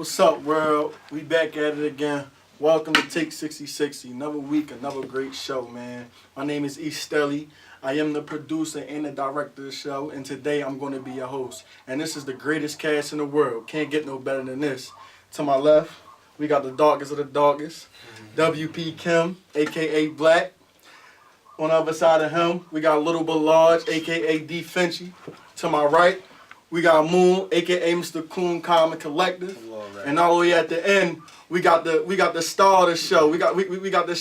What's up, world? We back at it again. Welcome to Take 6060. Another week, another great show, man. My name is E. Stelly. I am the producer and the director of the show, and today I'm going to be your host. And this is the greatest cast in the world. Can't get no better than this. To my left, we got the darkest of the darkest, W.P. Kim, a.k.a. Black. On the other side of him, we got Little But Large, a.k.a. D. Finchy. To my right, we got Moon, a.k.a. Mr. Coon Common Collective. And all the way at the end, we got the star of the show. We got the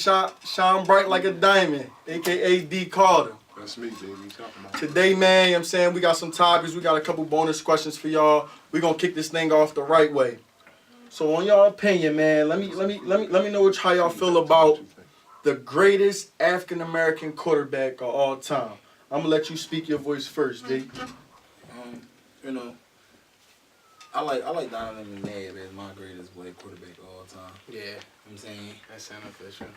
shine bright like a diamond, a.k.a. D. Carter. That's me, baby. Talking about Today, man, you know what I'm saying, we got some topics. We got a couple bonus questions for y'all. We're going to kick this thing off the right way. So on y'all opinion, man, let me know how y'all feel about the greatest African American quarterback of all time. I'm gonna let you speak your voice first, D. You know, I like Donovan McNabb as my greatest black quarterback of all time. Yeah, You know what I'm saying? that's unofficial.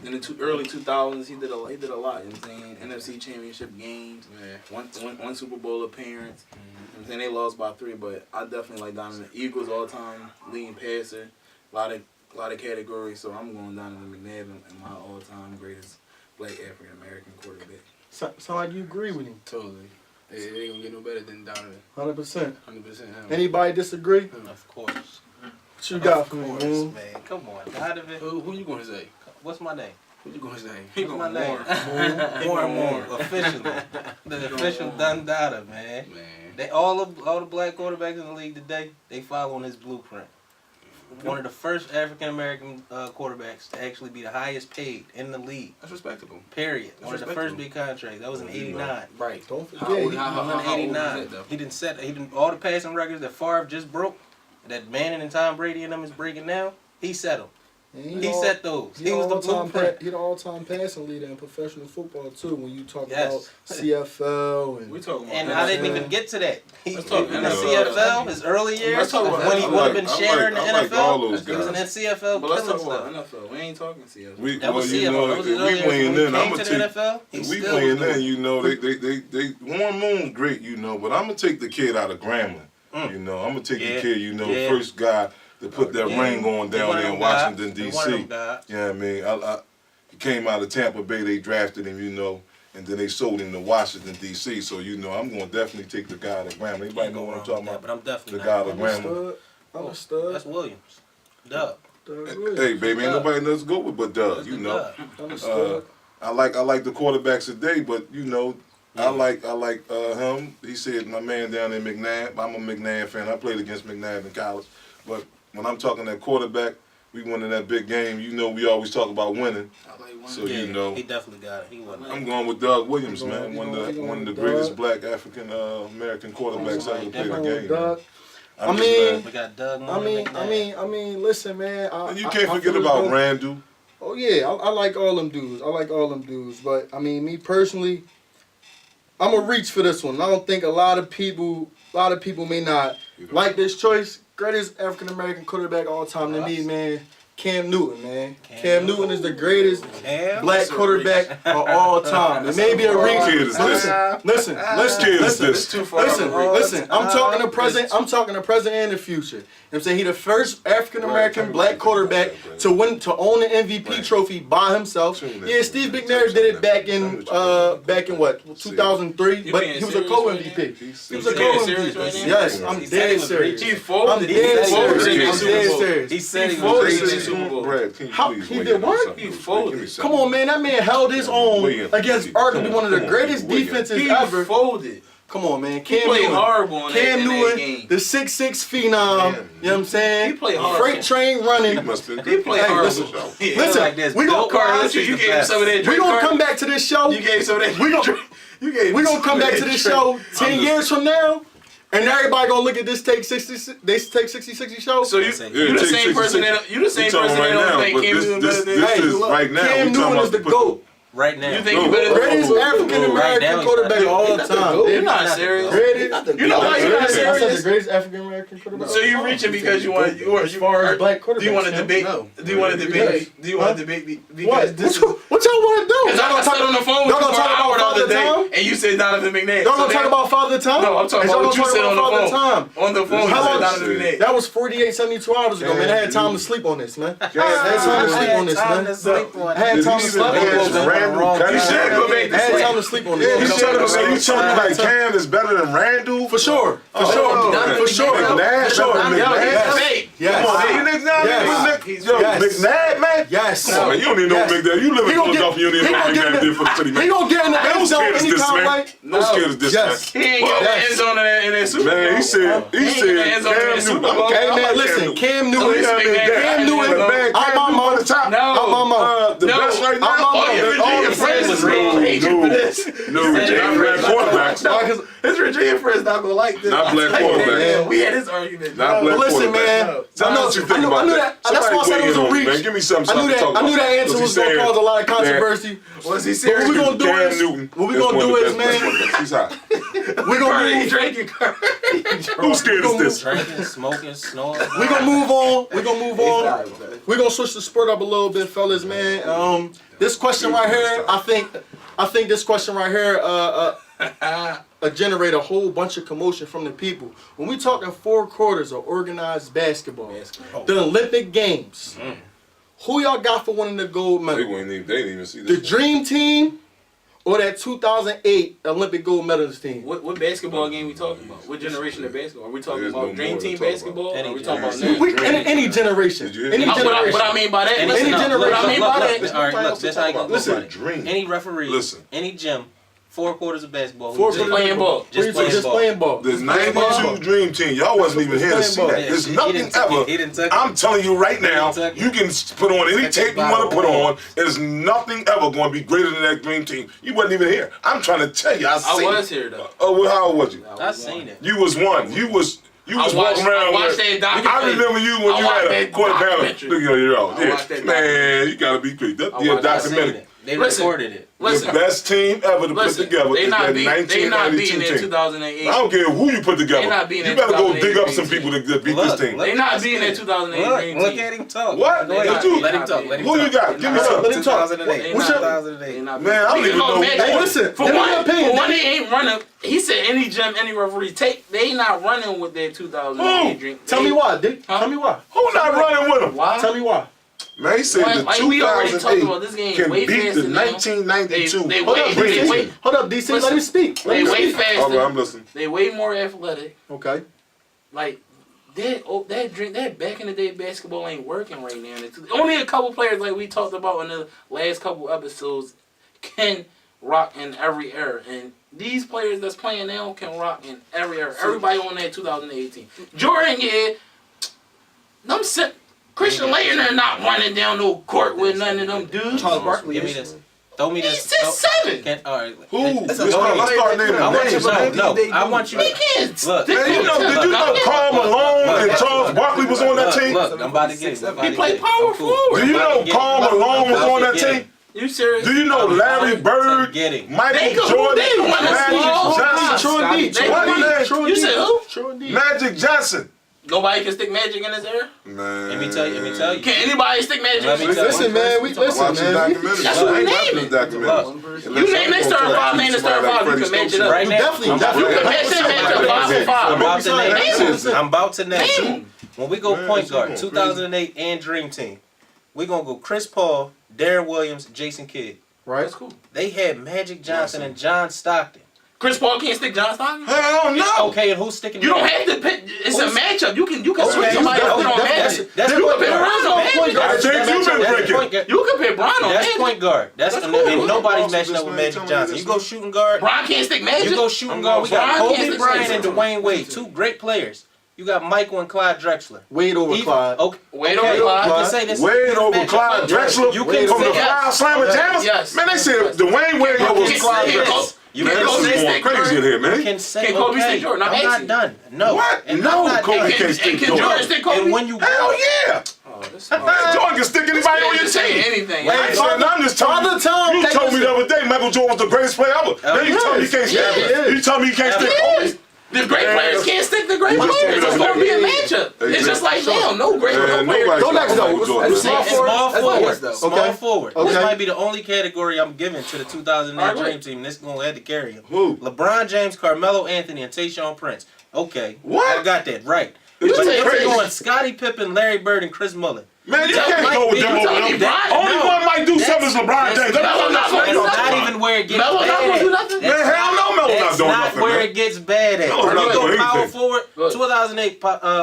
In the early 2000s, he did a lot. You know what I'm saying? NFC Championship games, Yeah. one Super Bowl appearance. You know what I'm saying? They lost by 3, but I definitely like Donovan. Eagles all time leading passer, a lot of categories. So I'm going Donovan McNabb in my all time greatest black African American quarterback. Sound like you agree with him. Totally. They ain't gonna get no better than Donovan. 100%. 100% him. Anybody disagree? Of course. What you got Of for me, course, Moon? man. Come on, Donovan. Who you gonna say? What's my name? Who you gonna say? What's my name? More. Officially. The official Dundada, man. Man. They all the black quarterbacks in the league today, they following his blueprint. One of the first African American quarterbacks to actually be the highest paid in the league. That's respectable. Period. That's One of the respectable. first big contracts. That was in '89. Right. Don't How forget. old- he- how- He won in old was '89. that, though? He didn't all the passing records that Favre just broke, that Manning and Tom Brady and them is breaking now. He set them. He set those. He was the blueprint. He the all-time passing leader in professional football too. When you talk Yes. about CFL and We talking about And that. I didn't even get to that. He Let's talk in the NFL. CFL, his early years, Let's talk about when he NFL. would have been I sharing the like all NFL, those he was in guys. that CFL But let's killing talk about stuff. NFL. We ain't talking CFL. We, That was well, you CFL. know, That was if his we early years. weighing When he in, I'm came gonna to the take. NFL, he If we still weighing was doing in, it. you know, they Warren Moon's great, you know, but I'm gonna take the kid out of Grambling. You know, I'm gonna take Yeah. the kid, you know, Yeah. first guy to put that Yeah. ring on He down one of there in them guys. Washington He D.C. one of them guys. You know what I mean? He came out of Tampa Bay. They drafted him, you know, and then they sold him to Washington D.C. So you know, I'm gonna definitely take the guy out of Grambling. Anybody know what I'm talking about? But I'm The definitely guy out not. of Grambling. Understood. That's Williams. Duh. Hey, baby, ain't nobody else go with but Doug. That's You the know. duh. Understood. I like the quarterbacks today, but you know, I like him. He said my man down in McNabb. I'm a McNabb fan. I played against McNabb in college, but when I'm talking that quarterback, we won in that big game. You know, we always talk about winning. I like one. So Yeah, you know, he definitely got it. He wasn't. I'm going with Doug Williams, He man. going One of the with greatest Doug. black African American quarterbacks ever played the Going with game. Doug. I'm I just mean- mad. We got Doug. I mean, listen, man. And you I can't forget feel as about though- Randall. Oh yeah, I like all them dudes. But I mean, me personally, I'm gonna reach for this one. I don't think a lot of people may not like this choice. Greatest African American quarterback of all time to me, man. Cam Newton, man. Cam Newton is the greatest Cam? black quarterback of all time. It may be a reach. Kid is Listen. Kid is this. Too far. Listen. I'm talking to present. I'm talking to present and the future. You know what I'm saying? He the first African American black quarterback to own the MVP trophy by himself. Yeah, Steve McNair did it back in what 2003, You but being he was a serious co-MVP. right He was a being serious co-MVP. right now? Yes, I'm He said dead he was serious. He I'm folded. dead He folded in serious. the I'm dead Super Bowl. serious. He said he He was folded great. in the Super Bowl. Brad, can you How- please he weigh did in on what? something He real quick? folded. Give me Come something. on, man. That man held his own against arguably one of the greatest defenses He ever. folded. Come on, man. He Cam played Newton. horrible in Cam that Newton, game. the 6'6" phenom. Man. You know what I'm saying? He played hard. Freight train He running. must have He played Hey, horrible. listen. Yeah. Listen, like this. we Bill gonna Cosby's You the gave him best. some of that we drink gonna card. come back to this show. You gave some of that. We gonna You gave we him gonna some come of back that to this drink. show 10 just- years from now, and everybody gonna look at this Take 60 show. So you Yeah, the take same 66. person that you the same We talking person that right don't now, think but Cam Newton better than this Hey, is look, right now. Cam we talking Newton is the about GOAT. right now. You think you better Greatest than African Right American now, quarterback of all time. You're not serious. Greatest. You know why you're not I said the serious? greatest African American quarterback. So you reaching because you want as far as black quarterbacks. Do you want to man. debate? No. Do you want to debate? Do you want to debate me? Because What? this What y'all want to do? Because I got sat on the phone with y'all you gonna for talk an hour about the other Father day, Time? and you said Donovan McNabb. Y'all So gonna talk then- about Father Time? No, I'm talking Is about y'all what you gonna said talk on the about phone. Father Time? On the phone, you How said long- Donovan McNabb. That was 48, 72 hours ago, man. I had time to sleep on this, man. I had time to sleep on this, man. I had time to Did sleep on he even this, ask man. Randall You Cunningham? should go back I to had sleep. time to sleep on Yeah, this. you man. telling me like Cam is better than Randall? For sure. For Oh, sure. man. For sure. McNabb, For sure. McNabb. Yes. Fake. Yes. Come on, man. You niggas now, Yes. yo, Yes. McNabb, man. Yes. Come on, man. You don't even know Yes. McNabb. You live in He gonna Philadelphia. You don't even know what McNabb did for the city, man. He gonna get in the Man, end who's zone scared is any this, kind of man? way. No scared is this, Yes. He ain't got the Yes. end zone in that Super Bowl. man. He said, He ain't in the end zone in that Super Bowl. Hey man, listen, Cam Newton, Listen, McNabb, Cam Newton, man, out my Cam mouth, the top. No. out my mouth. The No. best right now. I'm on Oh, my yeah, mouth. Virginia All friends was is real hatred for this. No, not black quarterbacks. No, his Virginia friends not gonna like this. Not black I'll tell you that. quarterbacks. We had this argument. Not black Listen, man. quarterbacks. Tell me what you think I about knew that. that. That's why I said it was a reach. Man, give me something. I knew that. I knew that answer was gonna cause a lot of controversy. Was he But serious? what we gonna do Cam is, Newton what we is gonna one do of the is, best man, quarterbacks. He's hot. we gonna Curry move. drinking Curry. Who's scared is this? Drinking, smoking, snoring. We gonna move on. We gonna move on. We gonna switch the sport up a little bit, fellas, man. This question right here, I think this question right here, generate a whole bunch of commotion from the people. When we talking 4 quarters of organized basketball, the Olympic Games, who y'all got for winning the gold They medal? didn't even see The this. Dream Team or that 2008 Olympic gold medalist team? What basketball game we talking about? What generation of basketball? Are we talking There's no about Dream more to Team talk about. basketball? Or are we Any talking about generation. now? Any generation. Did you hear Any me? generation. What I mean by that? Any Listen, generation. What I mean by look, that? all right, look, that's how you gonna go Listen, about it. Dream. Any referee, Listen. any gym, 4 quarters of basketball. Four Just quarters playing of ball. Just playing ball. playing ball. The 92 Dream Team, y'all wasn't even here to see that. Yeah, There's he nothing didn't tuck ever. it. He didn't tuck it. I'm telling you right now, He didn't tuck it. you can put on any Tuck it tape you by want to put the wall. on. There's nothing ever going to be greater than that Dream Team. You wasn't even here. I'm trying to tell you, I I seen was it. here though. Oh, well, how old was you? I seen it. You was one. You was walking around. I watched with- that documentary. I remember you when I you watched had a that quarter pounder. documentary. Look at your own. I watched that Man, you gotta be quick. That, I yeah, watched that. I seen documentary. it. They Listen. recorded it. The Listen, best team ever to put listen. together They is not that beating. They not 1992 beating that team. 2008. I don't care who you put together. They not beating You that better go dig up 2008 some people to beat Look, this team. look. They not beating that 2008 Dream Look Team. at him talk. What? Go ahead. What you- Let him talk. Let him Who talk. you got? Give me some. Let him talk. 2008. They What's not- your- 2008. They not Man, I don't beating. even know. Magic- Hey, listen, For give me one, your opinion. for one, they ain't running. He said any gym, any referee take. They ain't running with their 2008 Who? Dream. Tell me why, dude. Huh? Tell me why. Who not running with them? Why? Tell me why. Man, he said Why- the why we already talked 2008 about this game can way beat faster the now. 1992. They Hold way- up, they DC. way- Hold up, DC. Let Listen. me speak. Let They me way speak. All right, I'm faster. listening. They way more athletic. Okay. Like that back in the day basketball ain't working right now. Only a couple players like we talked about in the last couple episodes can rock in every era, and these players that's playing now can rock in every era. Everybody on that 2018. Jordan, yeah, them Christian Leitner not running down no court with none of them dudes. Charles Barkley. Give me this. Throw me He's this. 6'7". All right. Who? Let's Let's go start ahead. naming I want you names. no. I want you. He can't. Look. Man, you know, did you know Karl Malone and Charles Barkley was on that team? Look, I'm about to get it. He played power forward. Do you know Karl Malone was on that team? You serious? Do you know Larry Bird, Getting. Michael They go- Jordan, they run the Magic ball. Johnson, Troy D. They What run- name? Troy You D. said who? Troy D. Magic Johnson? Nobody can stick Magic in this era. Man, Let me tell you. Can anybody stick Magic? Let me in this tell era? you. Listen, man. We listen, Watch the man. documentary. That's I what ain't we watching naming. the documentary. You name they starting five, name the starting five. You can match it up. Right now. Definitely. You can match that match up 5 and 5. I'm about to name. Listen. I'm about to name. Name. When we go Man, point this guard, is going 2008 and Dream Team, we gonna go Chris Paul, Darren Williams, Jason Kidd. Right. That's cool. They had Magic Johnson and John Stockton. Chris Paul can't stick John Stockton. Hell no. Okay, and who's sticking? You don't have to pick. It's a matchup. You can switch Okay, somebody else on that's Magic. that's You point can pick guard. Bron on Point Magic. guard. I think That's you've been point drinking. guard. You can pick Bron on That's Magic. point guard. That's That's and cool. nobody's Also, matching this up with man Magic telling me Johnson. this You go one. shooting guard. Bron can't stick Magic. You go shooting guard. We got Bron Kobe can't stick Bryant and Magic. Dwayne Wade, two great players. You got Michael and Clyde Drexler. Wade over Even- Clyde. Okay, Wade okay, over Clyde. you can say this. Wade over Clyde Drexler You can from say the yes. Foul Slammer Jammers? Yes. Man, they said Dwayne Wade over Can- Clyde can- Drexler. You can can Kobe This is going stick crazy in Jordan? here, You man. can say Can Kobe okay. stick Jordan? I'm I'm not asking. done. No. What? And No, I'm not Kobe done. can't stick And can Jordan. Jordan stick Kobe? And when you Hell yeah. Jordan can stick anybody on your Just saying team. anything. I ain't saying nothing. I'm just telling you. Father Time, You take told me us- the other day Michael Jordan was the greatest player ever. Then you tell me he can't stick. Yeah. You tell me he can't stick. Yeah. The great players can't stick the great You just players. told It's me going to be a that. matchup. It's just like Sure. now, no great Man, player. nobody Go next, stopped though. Michael Jordan. What's small forward? Small That's forward. forward, though. Small Okay. forward. Okay. This might be the only category I'm giving to the 2008 All right. Dream Team. This is going to have to carry him. Who? LeBron James, Carmelo Anthony, and Tayshaun Prince. Okay. What? I got that right. You But say if crazy. we're going Scottie Pippen, Larry Bird, and Chris Mullin. Man, you That can't might go with be- them you over telling them. me Brian? Only No. one might do something is LeBron James. Melo not gonna do That's nothing. not even where it gets Melo bad. not gonna do nothing. Man, hell no, Melo not That's doing not nothing, where man. it gets bad at. Melo's When not you go doing power anything. forward, Look. 2008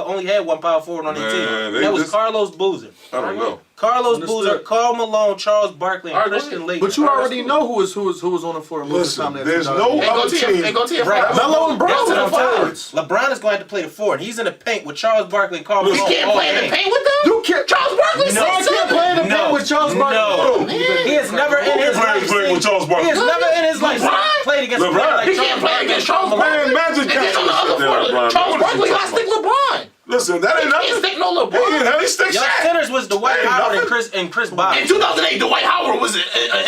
only had one power forward on their Man, team. they That was just- Carlos Boozer. I don't know. Carlos Understood. Boozer, Karl Malone, Charles Barkley, and All right, go Christian ahead. Laettner. But you already know who was on the floor most of the time. Listen, there's no Hey, go other to your, team. hey, go to your Right. five. Melo and Brown Go to are the the five. forwards. LeBron is going to have to play the forward. He's in the paint with Charles Barkley and Karl He Malone. can't all play in the game. paint with them. You can't. Charles Barkley No. said I can't play in the paint with Charles Barkley. No. Man. He has never in his players life playing with Charles Barkley? He has never in his life LeBron? played against a player LeBron? like He Charles can't play Barkley against and Charles Karl Malone. Barkley. Man, Magic And then Johnson on the other sit there, floor, LeBron. Charles What is Barkley you got to talking stick LeBron. Listen, that ain't He can't nothing. stick no He LeBron. ain't he stick Y'all Shaq. centers was Dwight Ain't Howard nothing. and Chris Bosh. In 2008, Dwight Howard was an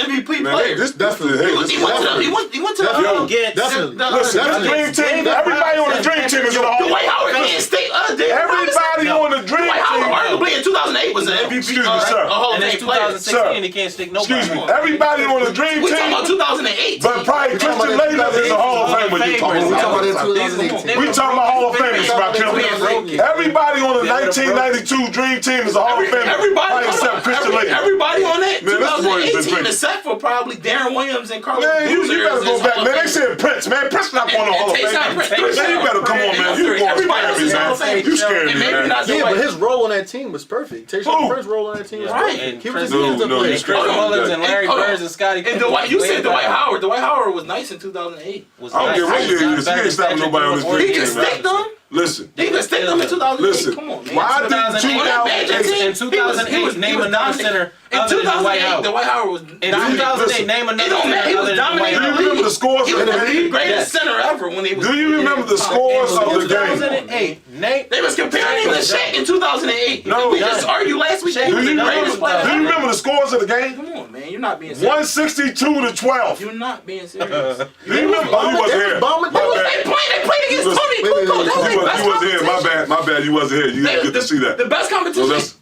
MVP Man, player. this Definitely. hey, He this went to the. He went to the. Yo, Definitely. Listen, the- this dream team, David everybody on the dream team is in the Hall. Dwight Howard can't stay. Everybody on the dream Dwight Howard, team. arguably in 2008, was an MVP. Excuse me, sir. A Hall of And it's Fame player. 2016, he can't stick nobody. Excuse me. Everybody on the dream We talking about team, 2008. but probably Christian Laettner is a Hall of Famer. You talking We talking about? about that 2018. We talking about Hall of Famers, Rakim. Everybody on the 1992 Dream Team is a Hall of Famer. Probably except Christian Laettner. Everybody on that Man, this boy is 2018 drinking. except for probably Darren Williams and Carlos Man, you Boozer better is go his back. Hall of Man, they Fame. said Prince. Man, Prince not going to Hall of And Tayshaun Fame. Prince. Man, you better come on, man. You going Everybody else scary, is Hall of man. Fame. You scared And me, maybe man. not Yeah, but Dwight. his role on that team was perfect. Tayshaun Prince's role on that team was Right. perfect. He was Chris- just a No, player. he's Chris Hold on. Mullins and Larry Hold on. Bird and Scottie And Pippen. Dwight, you way said Dwight better. Howard. Dwight Howard was nice in 2008. Was I don't nice. care what He's year not it is. He better ain't than stopping Patrick nobody on this Ewing or He dream can team, David stick man. them. Listen. He can stick them in 2008. Listen. Come on, man. Why did 2008 in 2008, name another center In other than Dwight 2008, Howard. Dwight Howard was In dominant. 2008, Listen. name It another don't center matter. He was other than Dwight dominating Do you Howard. remember the scores He of was the the game? greatest center ever when he was. Do you remember the scores of the game? 2008, name. They was comparing him to Shaq in 2008. No. We just argued last week. He Do was Do the you greatest player. do you remember the scores of the game? Come on, man. You're not being serious. 162 to 12. You're not being serious. Do you remember? Oh, you wasn't here. Bombing. My They bad. played against Listen, Tony wait, wait, Kukoc. wait, That was You their best wasn't here. My competition. bad. My bad. You wasn't here. You didn't get to see that. The best competition. that's-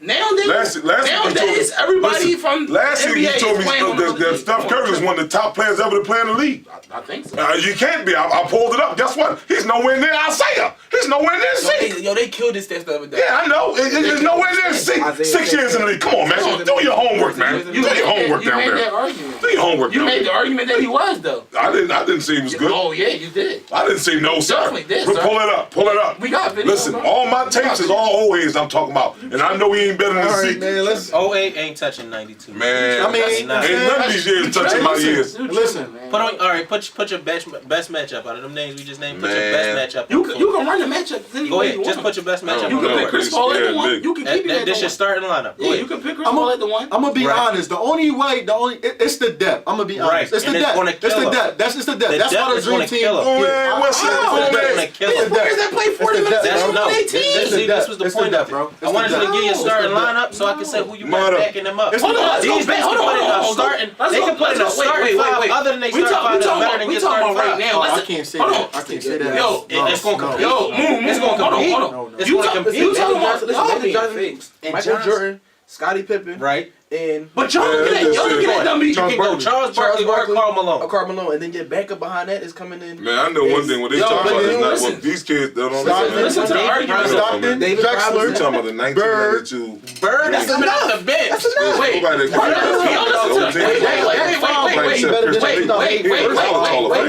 Nowadays, Last week you told me- everybody listen, from last week NBA you told is me playing on the that league. Steph Curry was one of the top players ever to play in the league. I think so. You can't be. I pulled it up. Guess what? He's nowhere near Isaiah. He's nowhere near six. Yo, they killed this stuff the other day. Yeah, I know. It's nowhere near six. Isaiah 6 years in the league. Come on, man. Do your homework, man. Do your homework You down made that there. argument. Do your homework You down made the there. argument that he was though. I didn't say he was good. Oh yeah, you did. I didn't say no, sir. definitely did, sir. Pull it up. Pull it up. We got video. Listen, bro. all my tapes is all old heads I'm talking about. And I know he ain't better than All the right, Zeke. man. Let's. 08 ain't touching 92. Man, I mean, That's not- ain't none of these years touching my years. Listen. Put on, all right. Put your best matchup out of them names we just named. Put your Man. best matchup. You on can the floor. run the matchup any Go way ahead. you Just want. put your best matchup. I You on don't the can know. pick Chris It's Paul at scared the one. big. You can floor. keep it at the This your one. starting lineup. Go Yeah, ahead. you can pick Chris I'm Paul at the one. gonna be Right. honest. The only way, it's the depth. I'm gonna be honest. Right. It's the And it's depth. gonna It's kill the him. depth. That's just the depth. The That's depth why the is dream gonna team. kill him. Oh, man, what's I- that? I- Man, Gonna kill There's him. players that play 40 the minutes depth, a bro. game on their It's the team. depth. See, this was the It's the point depth, of it. bro. I It's wanted the you to depth. give your It's starting the depth. lineup so I can say who you got Mother. backing them up. Hold on, let's These go niggas back. can Hold put in a on. starting. Let's They go- can put in a let's go. starting Wait. five other than they We starting talk- five we that's talking better about- than we your talking starting about right five. now. I Listen, can't say hold that. on. I can't say that. Yo, It's gonna compete. Yo, move. It's gonna compete. Hold on. It's You gonna talk- compete. you talking about Listen, y'all Magic being Johnson fake. and Michael Michael Jordan, Scottie Pippen, Right. and But y'all looking at them. You can go Charles Barkley or Karl Malone. Karl Malone, and then your backup behind that is coming in. Man, I know one thing. When they Yo, talk but about then it's not listen. what these kids don't Stockton, understand. Listen to the David argument. Robinson. Stockton, David Drexler, You talking about the 1992? Bird, that's Dream. enough. The bench. That's enough. Wait, Nobody- wait,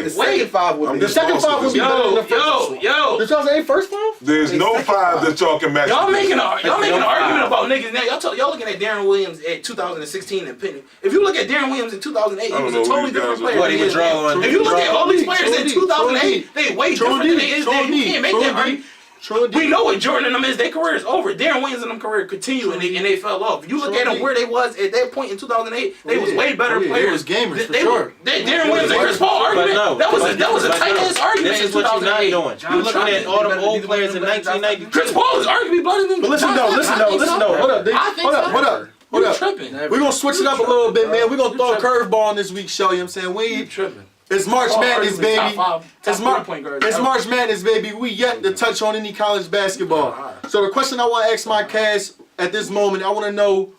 The second five would I'm be. just second five would be better than the first. Yo. The 2008 first five? There's no five that y'all can match. Y'all making an no argument five. about niggas now. Y'all looking at Darren Williams at 2016 and Penny. If you look at Darren Williams in 2008, I he don't was know a who totally these different guys are. player. What, he than was he is now. drawing- If you look at all these players in True 2008, they way different than they is now. You can't make that argument. True indeed. We know what Jordan and them is. Their career is over. Darren Williams and them career continued, and they fell off. You look True at them indeed. where they was at that point in 2008. They was way better They players. was gamers for They sure. Darren Williams and Chris Paul argument. That was a tight ass argument This in is what you're not 2008. doing. You're looking at all the old players in 1992. Chris Paul is arguably better than. But listen though. Hold up, D. Hold up. You tripping? We're gonna switch it up a little bit, man. We're gonna throw a curveball in this week's show, you know what I'm saying? You tripping? It's March Madness, baby. It's point guard. It's March Madness, baby. We yet to touch on any college basketball. So the question I want to ask my cast at this moment, I want to know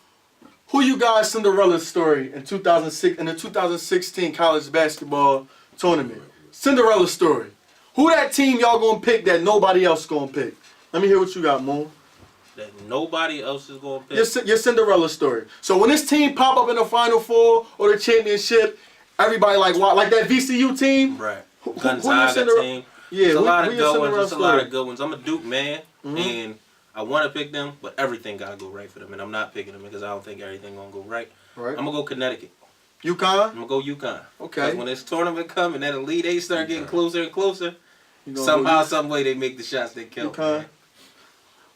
who you guys Cinderella story in 2006 in the 2016 college basketball tournament. Cinderella story. Who that team y'all gonna pick that nobody else gonna pick? Let me hear what you got, Moon. That nobody else is going to pick. Your Cinderella story. So when this team pop up in the Final Four or the championship, everybody like that VCU team. Right. Who your Gonzaga Cinderella? team. Yeah, It's a lot who of your good Cinderella ones. It's a lot story? of good ones. I'm a Duke man, and I want to pick them, but everything got to go right for them, and I'm not picking them because I don't think everything going to go right. Right. I'm going to go Connecticut. UConn. I'm going to go UConn. Okay. Because when this tournament come and that Elite Eight start getting closer and closer, You gonna somehow, go some way they make the shots they count. UConn. man.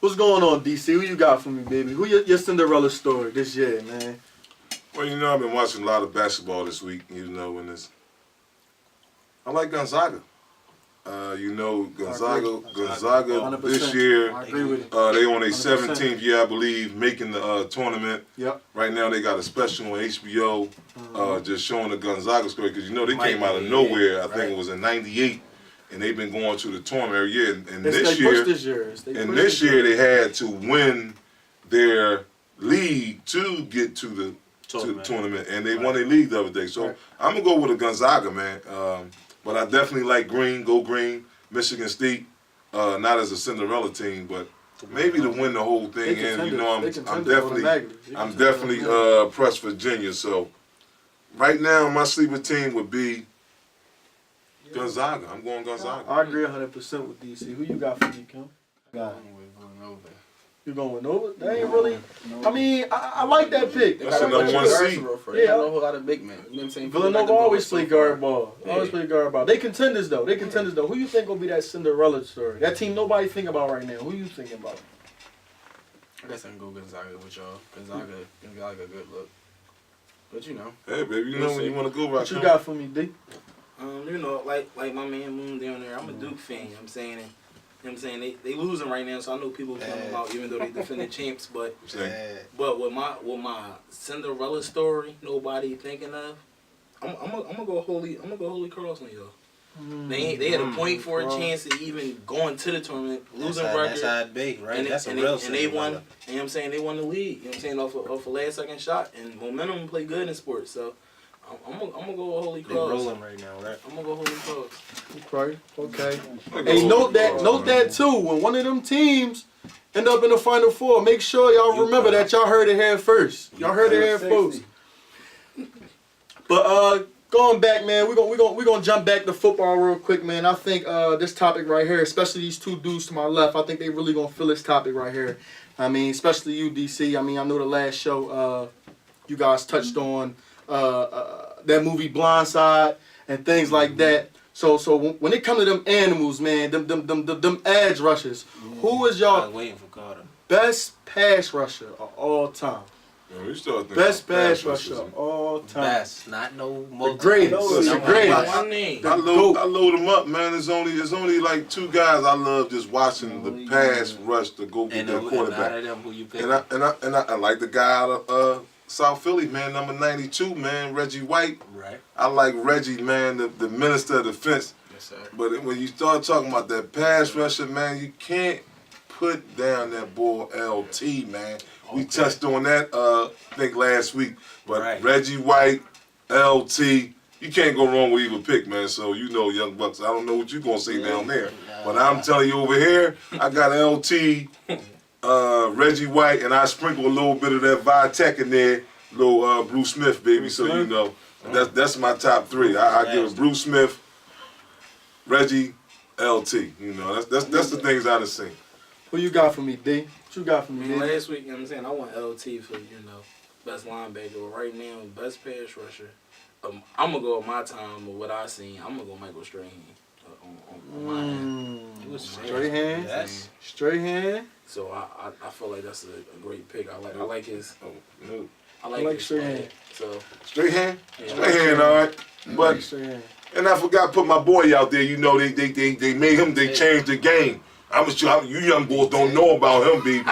What's going on, DC? Who you got for me, baby? Who your Cinderella story this year, man? Well, you know, I've been watching a lot of basketball this week. You know, when this, I like Gonzaga. You know, Gonzaga 100%. this year, I agree with you. they on their 100%. 17th year, I believe, making the tournament. Yep. Right now, they got a special on HBO, just showing the Gonzaga story because you know they Might came out of be, nowhere. I right. think it was in '98, and they've been going to the tournament every year. And They this pushed year, this year. this year they had to win their league to get to the tournament, and they won their league the other day. So Right. I'm gonna go with a Gonzaga, man. But I definitely like Green. Go Green. Michigan State, not as a Cinderella team, but maybe to win the whole thing. And you know, I'm definitely pressed Virginia. So right now, my sleeper team would be Gonzaga. I'm going Gonzaga. I agree 100% with DC. Who you got for me, Kim? You going with Nova? They ain't really. I mean, I like that pick. That's the number one seed. They got a whole lot of big men. You know what I'm saying? Villanova always play guard ball. Always play guard ball. They contenders though. Who you think will be that Cinderella story? That team nobody think about right now. Who you thinking about? I guess I can go Gonzaga with y'all. Gonzaga a good look. But you know. Hey, baby, you know when you want to go right What you got for me, D? You know, like my man Moon down there, I'm a Duke fan, you know what I'm saying? And, you know what I'm saying? They losing right now, so I know people count them out even though they defending champs, but with my Cinderella story, nobody thinking of, I'm gonna go Holy Cross on y'all. They had a point for a chance to even going to the tournament, losing record. That's how it be, right? And, That's and, a real they, and they won. Cinderella. You know what I'm saying? They won the league. You know what I'm saying? Off a last second shot, and momentum play good in sports. So I'm gonna go with Holy They Cross. rolling right now, right? I'm gonna go Holy Cross. Okay. Hey, note that too. When one of them teams end up in the Final Four, make sure y'all remember that y'all heard it here first. Y'all heard it here first. But going back, man, we're gonna jump back to football real quick, man. I think this topic right here, especially these two dudes to my left, I think they really gonna feel this topic right here. I mean, especially you, DC. I mean, I know the last show you guys touched on that movie Blindside and things like that. So when it comes to them animals, man, them edge rushers, who is I y'all was waiting for Carter. best pass rusher of all time? Yeah, we start thinking Best about pass rushers. rusher of all time. Best, not no multiple. greatest. The greatest. One name. I load them up, man. There's only like two guys I love just watching the pass rush to go get And that out quarterback. of them, who you pick? And I like the guy out of South Philly, man, number 92, man, Reggie White. Right. I like Reggie, man, the minister of defense. Yes, sir. But when you start talking about that pass rusher, man, you can't put down that boy LT, man. We touched on that, I think last week. But Right. Reggie White, LT, you can't go wrong with either pick, man. So you know, Young Bucks, I don't know what you're gonna say down there, but I'm telling you over here, I got LT, Reggie White, and I sprinkle a little bit of that Vitek in there, little Bruce Smith, baby. So you know, that's my top three. I give it Bruce Smith, Reggie, LT. You know, that's the things I done seen. Who you got for me, D? What you got for me, D? Last week, you know what I'm saying? I want LT for, best linebacker. But right now, best pass rusher. I'm going to go with my time, but what I seen, I'm going to go Michael Strahan on my end. It was Straight hand. Yes. Straight hand. So I feel like that's a great pick. I like his. Oh, no. I like like his straight swag. hand. So Straight hand? yeah. Straight hand, all right. But Straight hand. and I forgot to put my boy out there. You know, they made him. They changed the game. I'm sure you young boys don't know about him, baby.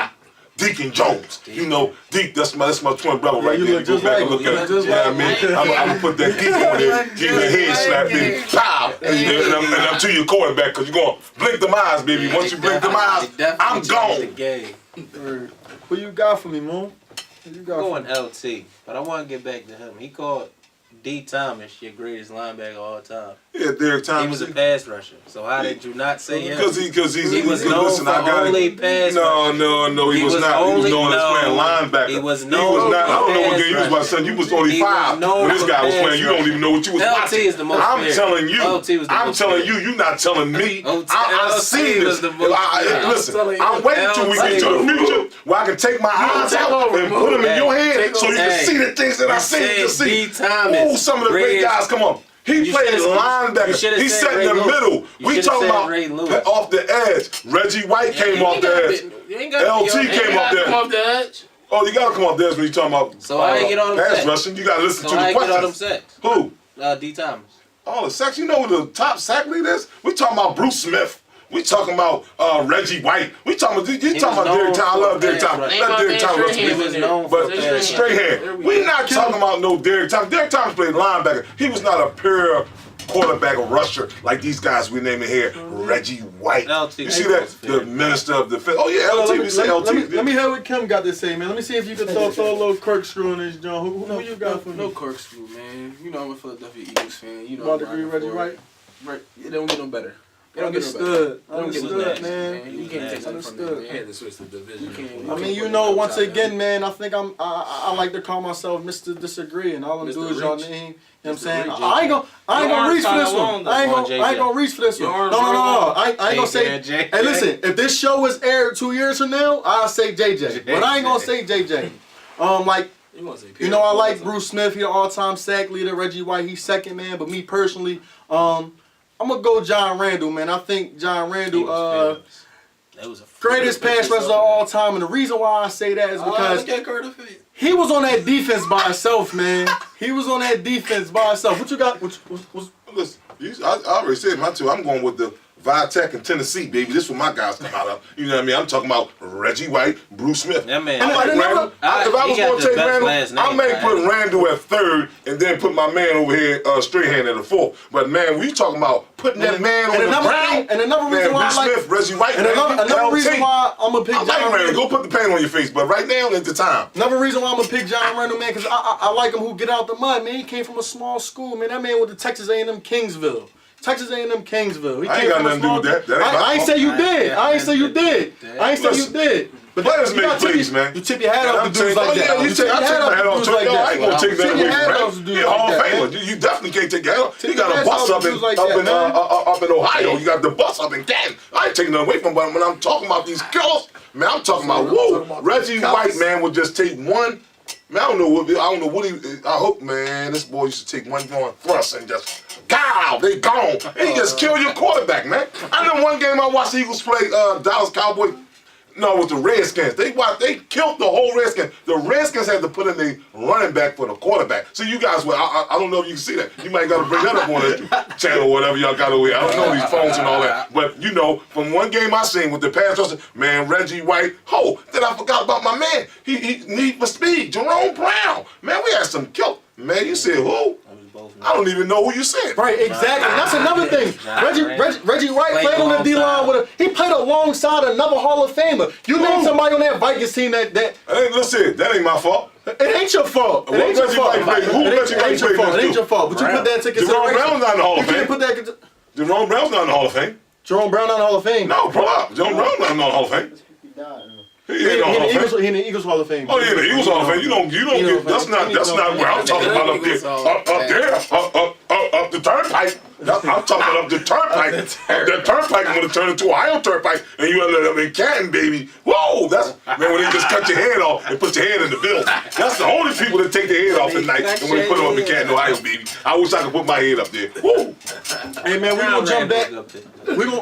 Deacon Jones. You know, Deacon. That's my twin brother right you there. look Go just back like and look him. You at look it. just Yeah, I like mean, him. I'm gonna put that Deacon on there. Give you a head slap, baby. Pow! And I'm to your quarterback because you're gonna blink them eyes, baby. Once you blink them eyes, I'm gone. Word. Who you got for me, Moon? Who you got for Going me? LT, but I want to get back to him. He called D. Thomas your greatest linebacker of all time. Yeah, Derek He was Thomas. a pass rusher. So how did you not say him? Because he's He was known listen, for I got only pass rushing. No, he was not. only- He was known as no. playing linebacker. He was He known was not. I don't know what for game you was pass about, son. You was only He was 5 known when this for guy was pass playing. You don't rushing. even know what you was LT watching. is the most I'm fair. telling you. LT was the I'm most telling fair. you. You not telling me. LT I seen was this. the most fair. Listen, I'm waiting till we get to the future where I can take my eyes out and put them in your head so you can see the things that I see to see. D. Thomas. Oh, some of the great Greatest- guys. Come on. He You played should've- you linebacker. should've He said sat Ray in the Lewis. middle. You We should've talking said about Ray Lewis. off the edge. Reggie White came off the edge. LT came off there. Come off the edge. Oh, you gotta come off the edge when you talking about So how you get all them pass sacks? rushing. You gotta listen So to how the you get all them questions. sacks? Who? D. Thomas. All the sacks. You know who the top sack leader is? We talking about Bruce Smith. We talking about Reggie White. We talking about you talking about Derek Thomas. I love Derek Thomas. Name Let my Derek man Thomas straight speak. hand. He was known But for pass straight rushing. hand. We not talking about no Derek Thomas. Derek Thomas played linebacker. He was not a pure quarterback or rusher like these guys we naming here. Reggie White. LT. You see that? The minister of defense. Oh yeah, LT. We say LT. Let me hear what Kim got to say, man. Let me see if you can throw a little corkscrew in this, John. Who you got for me? No corkscrew, man. You know I'm a Philadelphia Eagles fan. You know About to I'm agree, rocking Reggie for White? it. Right. It don't get no better. It don't get no better. Understood. It don't get no Understood, better. man. You can't take something from that, Understood. He man. had to switch the division. You can't- I mean, you know, once again, man, I think I like to call myself Mr. Disagree, and all I'm Mr. do is y'all Reach. name. You know what I'm saying? Reach, I ain't gonna Your reach for arm's this one. kinda I ain't long, gonna reach for this one. Your No, arm's no, no, real no. long. I ain't gonna say. JJ. Hey, listen. If this show was aired 2 years from now, I'll say JJ. But I ain't gonna say JJ. Like. You want to say You know, I like Bruce Smith. He the all-time sack leader. Reggie White, he's second, man. But me personally, I'm gonna go John Randall, man. I think John Randall, That was a greatest pass rusher of all time. And the reason why I say that is because look at Curtis Field. he was on that defense by himself, man. He was on that defense by himself. What you got? Listen, I already said my two. I'm going with the Vitek in Tennessee, baby. This is where my guys come out of. You know what I mean? I'm talking about Reggie White, Bruce Smith. That man. I like And Randall. another- If I he was got going the to take best Randall, last I name, may man. put Randall at third and then put my man over here, Strayhand at the fourth. But man, we talking about putting that man on the ground. And another Man, reason why I Bruce like. Smith, Reggie White, And man, another LT. reason why I'm gonna pick I John like Randall. Randall. Go put the paint on your face. But right now ain't the time. Another reason why I'm gonna pick John Randall, man, because I like him who get out the mud, man. He came from a small school, man. That man went to Texas A&M Kingsville. Texas A&M Kingsville. He I ain't came got from a nothing to do small- with that. That ain't my I ain't say you did. I ain't say you did. I ain't say you Listen. did. But Players you make gotta tip plays, your- man. You tip your hat off to I'm dudes saying, like that. I take my hat off dudes to like y'all. I that. ain't gonna take that Tip away your from hat you, off to man. dudes You're a like Hall of that, Famer. man. You definitely can't take your hat off. You Tip got your a hats bus off to up in dudes like that, man. up in Ohio. You got the bus up in Canton. I ain't taking nothing away from them. When I'm talking about these girls, man, I'm talking about whoa. Reggie White, man, would just take one. Man, I don't know what he. I hope, man, this boy used to take one going thrust and just, God, they gone. And he just kill your quarterback, man. I know one game I watched the Eagles play Dallas Cowboys. No, with the Redskins. They killed the whole Redskins. The Redskins had to put in the running back for the quarterback. So you guys, I don't know if you can see that. You might got to bring that up on the channel or whatever y'all got over here. I don't know these phones and all that. But, you know, from one game I seen with the pass rusher, man, Reggie White. Oh, then I forgot about my man. He need for speed. Jerome Brown. Man, we had some kill. Man, you said who? I don't even know who you said. Right, exactly. And that's another thing. Reggie White Played played on the alongside. D-line with he played alongside another Hall of Famer. You name somebody on that Vikings team that Hey, listen, that ain't my fault. it ain't your fault. It What ain't your Reggie fault. White played? Who It ain't- Reggie it ain't White your played fault. It ain't next your fault. But you put that into Jerome consideration. Brown's not in the Hall of You can't Fame. put that. Jerome Brown's not in the Hall of Fame. Jerome Brown not in the Hall of Fame. No, pull up. Jerome Brown's not in the Hall of Fame. He ain't in the Hall of Fame. He in the Eagles Hall of Fame. Oh yeah, the Eagles Hall of Fame. You don't get. That's not where I'm talking about up there. Up there. Up up the turnpike. I'm talking up the turnpike. The turnpike want to turn into Ohio Turnpike, and you ended up in Canton, baby. Whoa, that's man when they just cut your head off and put your head in the bill. That's the only people that take their head off at night, and when they put them up in Canton, Ohio, baby. I wish I could put my head up there. Woo. Hey man, we gonna jump back.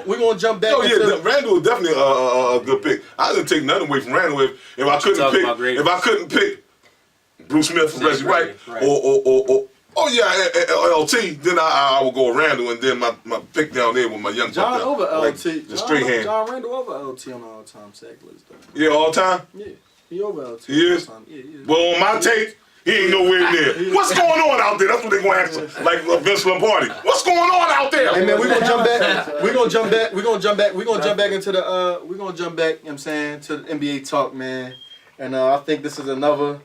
We gonna jump back. Oh yeah, into Randall was definitely a good pick. I didn't take nothing away from Randall if I couldn't pick Bruce Smith from Reggie White or LT, then I would go Randall, and then my pick down there with my young John buck, over like LT. the straight hand. John Randall over LT on the all-time sack list though. Yeah, all time. Yeah, he over LT. He is? all-time. Yeah, he is. Well, on my tape, he ain't nowhere near. What's going on out there? That's what they gonna ask him. Like Vince Lombardi. What's going on out there? Hey man, we're gonna jump back. We're gonna jump back. We're gonna jump back. We're gonna jump back into the we're gonna jump back, you know what I'm saying, to the NBA talk, man. And I think this is another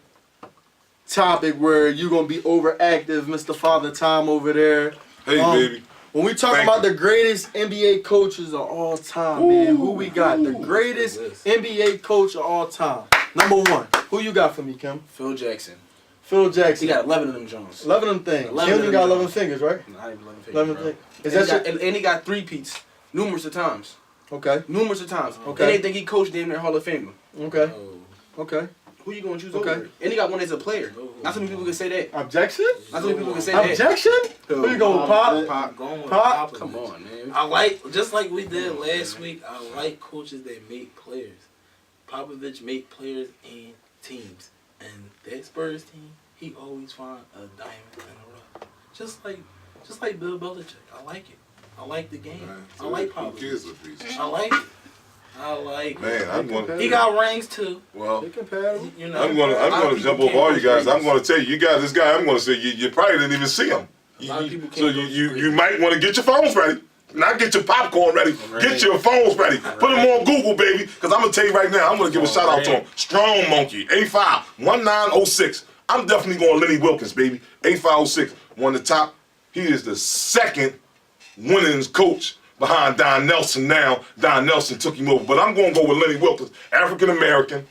topic where you're gonna be overactive, Mr. Father Time over there. Hey, baby. When we talk about the greatest NBA coaches of all time, man, who we got? The greatest NBA coach of all time. Number one. Who you got for me, Kim? Phil Jackson. Phil Jackson. He got 11 of them Jones. 11 of them things. 11 He only of got them 11 Jones. fingers, right? Not even 11 fingers, 11 bro. fingers. Is And that he got, shit? and he got three-peats numerous of times. Okay. Numerous of times. Okay. And they think he coached damn near Hall of Famer. Okay. Okay. Who you gonna choose Okay. over? And he got one as a player. Not so many people can say that. Objection? Not so many people can say that. Objection? Who you going with, Pop? Pop, going with Pop? Popovich. Come on, man. I like, just like we did last week, I like coaches that make players. Popovich make players and teams. And that Spurs team, he always find a diamond in the rough. Just like Bill Belichick. I like it. I like the game. I like Popovich. I like it. I like Man, it. I'm going. He got rings too. Well, They compatible. You know, I'm gonna jump over all you guys. I'm gonna tell you, you guys, this guy, I'm gonna say you probably didn't even see him. A lot of people So can't you might want to get your phones ready. Not get your popcorn ready. Get your phones ready. Put them on Google, baby. Because I'm going to tell you right now, I'm going to give a shout out to him. Strong Monkey, 85-1906. I'm definitely going Lenny Wilkins, baby. 8506. One of the top. He is the second winnings coach behind Don Nelson now. Don Nelson took him over. But I'm going to go with Lenny Wilkins. African-American,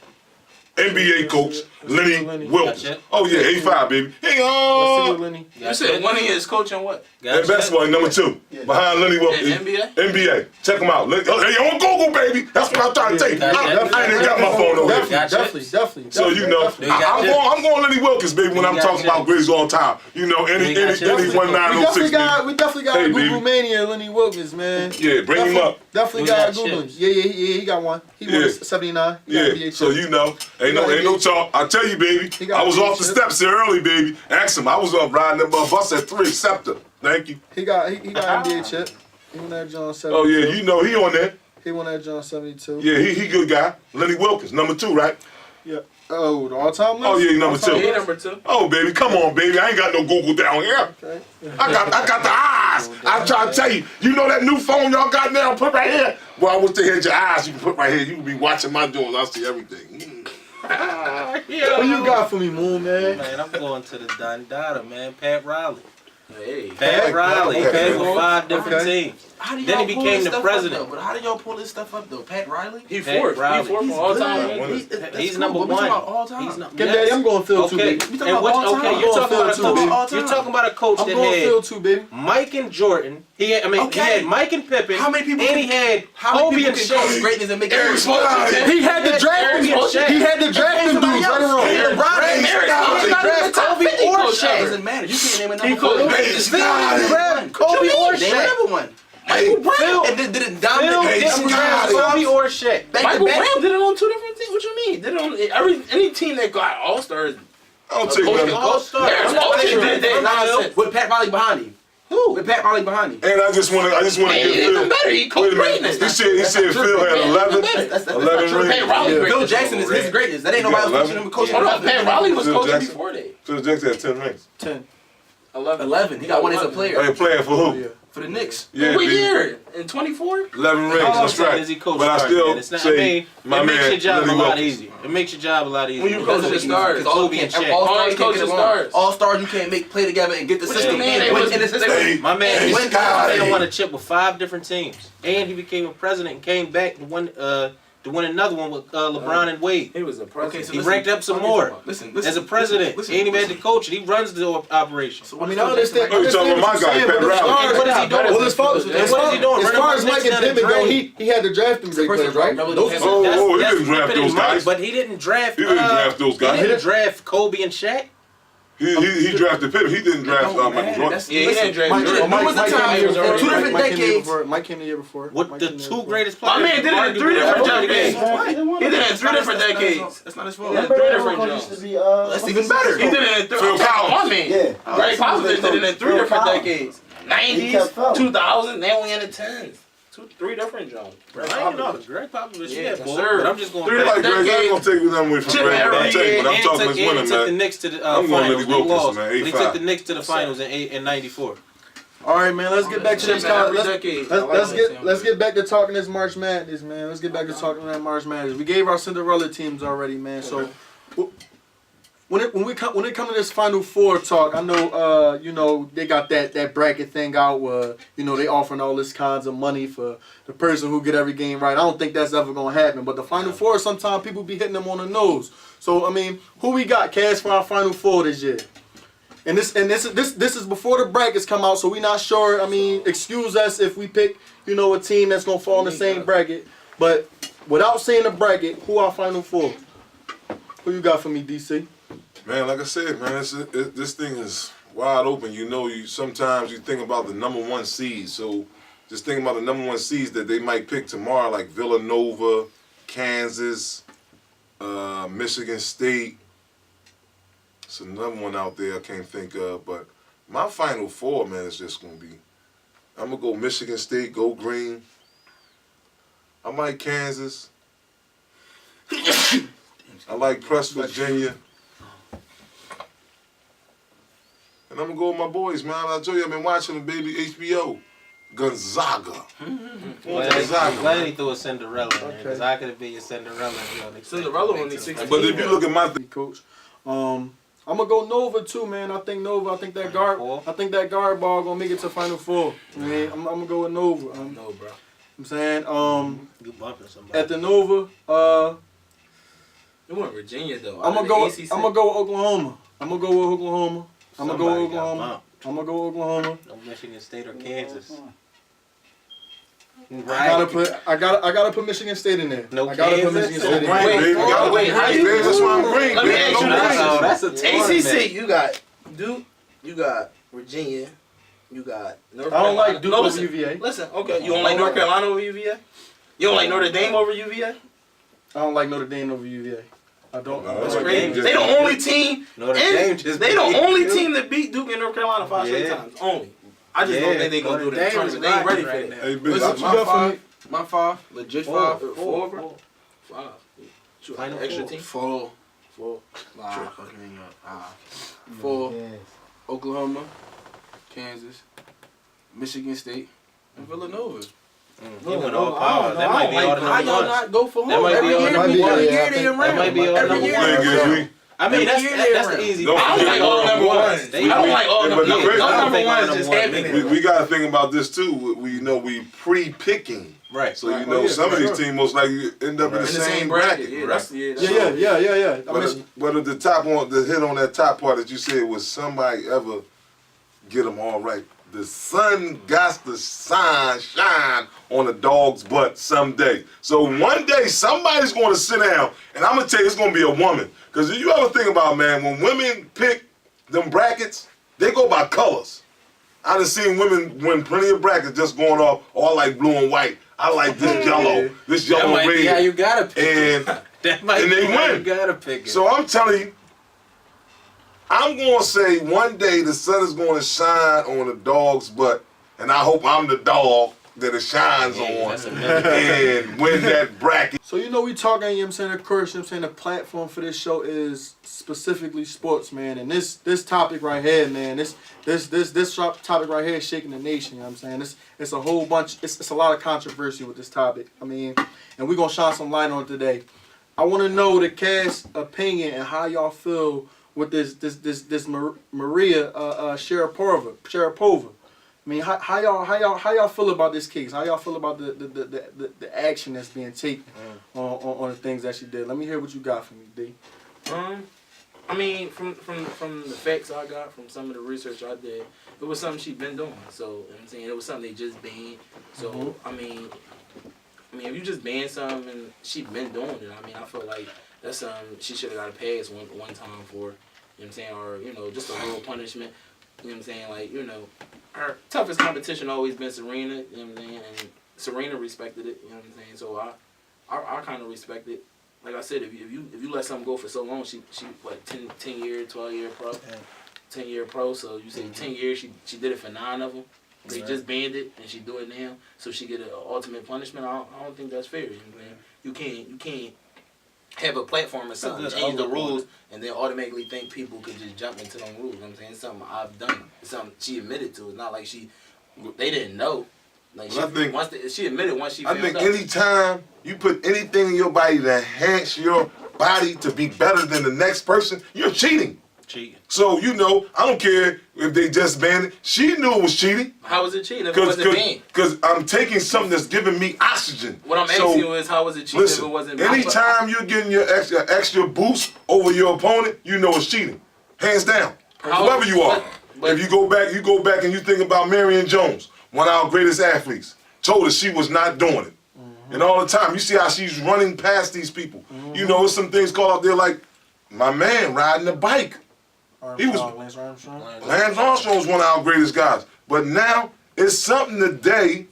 NBA coach, Lenny Wilkins. Gotcha. Oh, yeah, 85, baby. Hey, Let's see what Lenny. You said one of his coaching what? and basketball, number 2, behind Lenny Wilkins. In NBA? NBA. Check him out. Hey, on Google, baby. That's what I'm trying to tell you. I ain't even got my phone over here. Definitely. So you know, I'm going Lenny Wilkins, baby. When I'm talking about greatest all time, you know, any 1906. We definitely got Hey, Google baby. Mania Lenny Wilkins, man. Yeah, bring him up. Definitely We got got Google. chips. Yeah, he got one. He won Yeah. 79. He got Yeah, NBA so chip. you know, ain't no talk. I tell you, baby, He got I was NBA off the chip. steps here early, baby. Ask him. I was up riding the bus at 3. Scepter. Thank you. He got NBA chip. He won that John 72. Oh yeah, you know he on there. He won that John 72. Yeah, he good guy. Lenny Wilkins, number 2, right? Yeah. Oh, the all-time list? Oh yeah, he number 2. He number 2. Oh baby, come on, baby. I ain't got no Google down here. Okay. I got the eyes. I'm trying to tell you. You know that new phone y'all got now? Put right here. Well, I wish they had your eyes. You can put right here. You can be watching my doings. I see everything. What you got for me, Moon, man? Man, I'm going to the Don Dada, man. Pat Riley. Hey. Pat Riley. He played for 5 different Okay. teams. How do Then y'all he pull became this the stuff president. Up, though? But how do y'all pull this stuff up though? Pat Riley? He Pat fourth. Riley. He fourth He's for all good. time. That's He's cool, number but we talking one. about all time. He's not. Get Daddy, I'm going Phil too, Okay. baby. We talking And about what, all time. okay, I'm you're going talking about a Phil too, coach. baby. All time. You're talking about a coach I'm that going Phil had too, baby. Mike and Jordan. He had Mike and Pippen. How many people And he had Kobe and can coach Shaq. greatness and make Eric it? Spoelstra. He had the draft. He had the drafting dudes right around. Aaron Rodgers. Eric He's not even in the top Kobe 50 or coach. Shaq. Doesn't matter. You can't name another He coach. could. Hey, Kobe or Name Shaq. another one. Hey, Phil- And did it Phil dominate? didn't draft Kobe or Shaq. Back Michael to back. Brown did it on 2 different teams. What you mean? Did it on any team that got All Stars? I don't take Coach- nothing. All-Star. Eric I'm not Spoelstra sure. did that. Nonsense. With Pat Riley behind him. Who? With Pat Riley behind him. And I just want to Hey, give even Phil. better. He Wait coached a minute. greatness. He said Phil had 11. That's not 11 true. rings. Pat Riley Yeah. great. Bill Jackson is his greatest. That ain't He got nobody else coaching 11? him. Coaching Hold him. on, Pat Riley was Phil coaching Jackson. before that. Phil Jackson had 10 rings. 10. 11. He got one as a player Hey, playing for who? Yeah. for the Knicks. Yeah, What baby. year? In 24? 11 rings. All I'm That's saying right. is he coached But I hard, still man. It's not, say I mean, my it makes man your job Lenny a lot Wilkins. easier. It makes your job a lot easier. When you It coach doesn't the make it stars. easy. Kobe and Shaq. All coach the stars. All stars you can't make play together and get the What you system mean? in. They Win was- in the system. Hey, My man, Hey, went Scotty. and won a chip with 5 different teams, and he became a president and came back and won to win another one with LeBron and Wade. He was a president. so He listen, ranked up some more. Listen, As a president, listen, he ain't even had listen. the coach. He runs the operation. So I what mean, is I understand. Oh, you talking about my guy, Pat Riley. What is he doing? Well, as far as And what is he doing? as Running far up as next Mike and down the Pippen go, drain. he had to draft them great players, right? Remember Those they are had- Oh, he That's didn't draft Pippen those and Mike, guys. but he didn't draft. He didn't draft those guys. He didn't draft Kobe and Shaq. He drafted Pippen. He didn't draft Don't Michael matter. Jordan. That's- Yeah, he listen, didn't draft Mike, Jordan. Mike, was the Mike time came the he year was before. already- Mike two came different the year decades. before. Mike came the year before. What Mike the came the year two before. greatest My players? man did it in 3 different decades. He did it in 3 different decades. That's not his fault. Yeah, Remember 3 that different one jobs. used to be, That's even better. He did it in 3 Phil Collins. My man. Yeah. Greg Popovich did it in 3 Phil different Collins. decades. He 90s, kept Phil. 2000, now we in the 10s. 3 different jobs. Greg I ain't know. Popovich. Greg Popovich, Yeah, yeah, for boy. sure. But I'm just going Three I like Greg. I ain't decades. gonna take nothing away from Chip Greg. every I'm telling you, but I'm And talking took, his and winning, took the man. Knicks to the I'm going finals. Willie They Wilkinson, lost, man, but he 85. took the Knicks to the finals in '94. All right, man. Let's get back to Chip this. every Let's decade. let's get back to talking this March Madness, man. Let's get back to talking that March Madness. We gave our Cinderella teams already, man. So when it come to this Final Four talk, I know you know they got that bracket thing out where you know they offering all this kinds of money for the person who get every game right. I don't think that's ever gonna happen. But the Final Four, sometimes people be hitting them on the nose. So I mean, who we got cast for our Final Four this year? And this is before the brackets come out, so we not sure. I mean, excuse us if we pick, you know, a team that's gonna fall in the same bracket. But without saying the bracket, who our Final Four? Who you got for me, DC? Man, like I said, man, this thing is wide open. You know, sometimes you think about the #1 seeds. So just think about the #1 seeds that they might pick tomorrow, like Villanova, Kansas, Michigan State. It's another one out there I can't think of. But my Final Four, man, is just gonna be. I'm gonna go Michigan State, go green. I like Kansas. I like West Virginia. And I'm gonna go with my boys, man. I told you I've been watching the baby HBO. Gonzaga. Glad he threw a Cinderella in there, because I could have been your Cinderella. Cinderella only 16. But if you look at my Coach. I'm gonna go Nova too, man. I think that guard ball gonna make it to Final Four. Man, I'm gonna go with Nova. No, bro. I'm saying You bumping somebody. at the Nova, You want Virginia though? I'm gonna go with Oklahoma. I'm gonna go with Oklahoma. I'm gonna go with Somebody got Oklahoma. bumped. I'm gonna go with Oklahoma. No Michigan State or Kansas. I gotta put Michigan State in there. No I gotta put Kansas? Michigan State in Wait, there. baby, gotta wait, how you- that's why I'm green. Let me baby. ask you No this. green. That's a tournament. ACC, you got Duke, you got Virginia, you got North I don't Carolina. like Duke No, over listen, UVA. Listen, okay, you don't like North Carolina over UVA? You don't like Notre Dame over UVA? I don't like Notre Dame over UVA. I don't. No, That's Notre crazy. Dame They the only team. Notre Dame And just they the beat only Duke. team that beat Duke and North Carolina 5 straight Yeah. times. Only. I just don't think they gonna do Notre that Dame is tournament. They ain't ready for rocking that. right Hey, What bitch, you My got for me? My 5, legit 5. Four, bro. 5. Final Extra four. team. 4. 4. Nah, fucking 4. Oklahoma, Kansas, Michigan State, and Villanova. He went all power. That might be all the How number y'all ones. not go for That home? might be Every all year, the number every ones. year Yeah, they I around. might be all Every number year ones. they thing is, around. I mean, Every year that's they the easy. Don't I don't like all number ones. They- I don't like all Yeah, number but the ones. crazy- All I don't number think all ones number just ones happening. make we got to think about this too. We know we pre-picking. Right. So you Right. know Oh, yeah, some of for these sure. teams most likely end up in the same bracket. Yeah, that's Yeah. I mean, But if the top one, the hit on that top part that you said, was somebody ever get them all right? The sun got to shine on a dog's butt someday. So one day somebody's going to sit down, and I'm gonna tell you it's going to be a woman. Because you ever think about, man, when women pick them brackets, they go by colors. I done seen women win plenty of brackets just going off, oh, I like blue and white. I like this yellow, this That yellow might be how red. you gotta pick it. And That might and be they how you win. gotta pick it. so I'm telling you, I'm going to say one day the sun is going to shine on a dog's butt, and I hope I'm the dog that it shines Yeah, on that's a minute. and win that bracket. so you know we talking, you know what I'm saying, of course, you know what I'm saying, the platform for this show is specifically sports, man. And this topic right here, man, this topic right here is shaking the nation, you know what I'm saying? It's a whole bunch, it's a lot of controversy with this topic. I mean, and we're gonna shine some light on it today. I wanna know the cast opinion and how y'all feel with this Maria Sharapova. I mean, how y'all feel about this case? How y'all feel about the action that's being taken on the things that she did? Let me hear what you got from me, D. I mean, from the facts I got from some of the research I did, it was something she'd been doing. So, you know what I'm saying, it was something they just banned. So, I mean, if you just ban something and she'd been doing it, I mean, I feel like that's something she should have got a pass one time for. You know what I'm saying? Or, you know, just a real punishment. You know what I'm saying? Like, you know, her toughest competition always been Serena. You know what I'm saying? And Serena respected it. You know what I'm saying? So I kind of respect it. Like I said, if you let something go for so long, she what 10 year, 12-year pro, 10-year pro. So you say 10 years, she did it for 9 of them. They just banned it and she do it now, so she get an ultimate punishment. I don't think that's fair. You know what I'm saying? You can't have a platform or something, change the rules, and then automatically think people could just jump into them rules. You know what I'm saying? It's something I've done. It's something she admitted to. It's not like they didn't know. Like she admitted once she. I think out. anytime you put anything in your body to enhance your body to be better than the next person, you're cheating. Cheating. So you know, I don't care if they just banned it. She knew it was cheating. How was it cheating if it wasn't banned? Because I'm taking something that's giving me oxygen. What I'm asking you is, how was it cheating if it wasn't banned? Anytime you're getting your extra boost over your opponent, you know it's cheating. Hands down. Whoever you are. If you go back and you think about Marion Jones, one of our greatest athletes, told us she was not doing it. And all the time, you see how she's running past these people. You know, there's some things called out there like, my man riding a bike. Lance Armstrong. Lance Armstrong was one of our greatest guys. But now, it's something today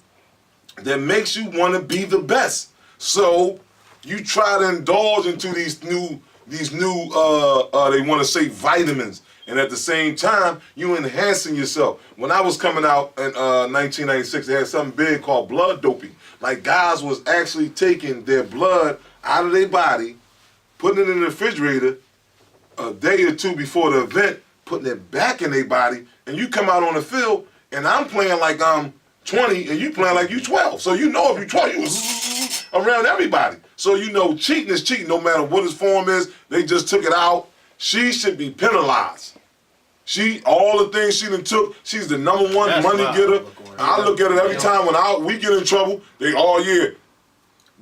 that makes you want to be the best. So, you try to indulge into these new they want to say vitamins. And at the same time, you enhancing yourself. When I was coming out in 1996, they had something big called blood doping. Like guys was actually taking their blood out of their body, putting it in the refrigerator a day or two before the event, putting it back in their body, and you come out on the field, and I'm playing like I'm 20, and you playing like you 12. So you know if you 12, you was around everybody. So you know cheating is cheating, no matter what his form is. They just took it out. She should be penalized. All the things she done took, she's the #1 money getter. I look at it every time when we get in trouble, they all year.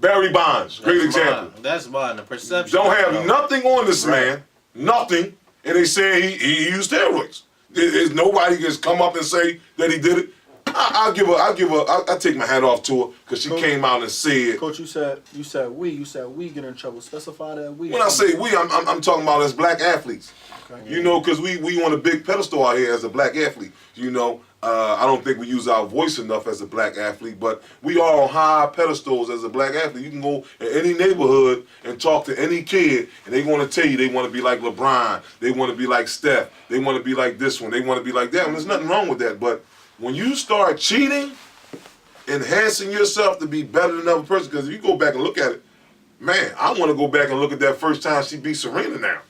Barry Bonds, great example. That's mine. The perception. Don't have nothing on this man, nothing, and they say he used steroids. There's nobody can come up and say that he did it. I take my hat off to her because she came out and said. Coach, you said we get in trouble. Specify that we. When I say we, I'm talking about as black athletes. Okay. You know, because we on a big pedestal out here as a black athlete. You know, I don't think we use our voice enough as a black athlete, but we are on high pedestals as a black athlete. You can go in any neighborhood and talk to any kid, and they're going to tell you they want to be like LeBron, they want to be like Steph, they want to be like this one, they want to be like that one. There's nothing wrong with that, but when you start cheating, enhancing yourself to be better than another person, because if you go back and look at it, man, I want to go back and look at that first time she beat Serena now.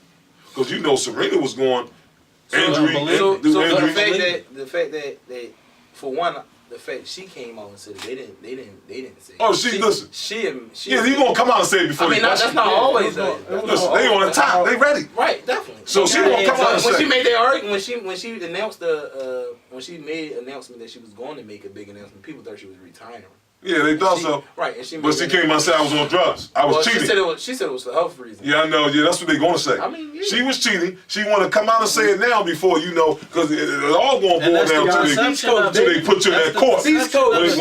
Because you know Serena was going injury. So the fact that for one, the fact she came out and said it, they didn't say it. Oh, listen. Yeah, you gonna come out and say it before. I mean, that's not always though. Listen, they on the top, they ready. Right, definitely. So she gonna come out and say. When she made that argument, when she announced when she made an announcement that she was going to make a big announcement, people thought she was retiring. Yeah, they thought so. Right, and but she came out and said I was on drugs. I was cheating. She said it was for health reasons. Yeah, I know. Yeah, that's what they're going to say. I mean, yeah. She was cheating. She want to come out and say it now before, you know, because it all going to boil down to they put you in that court. When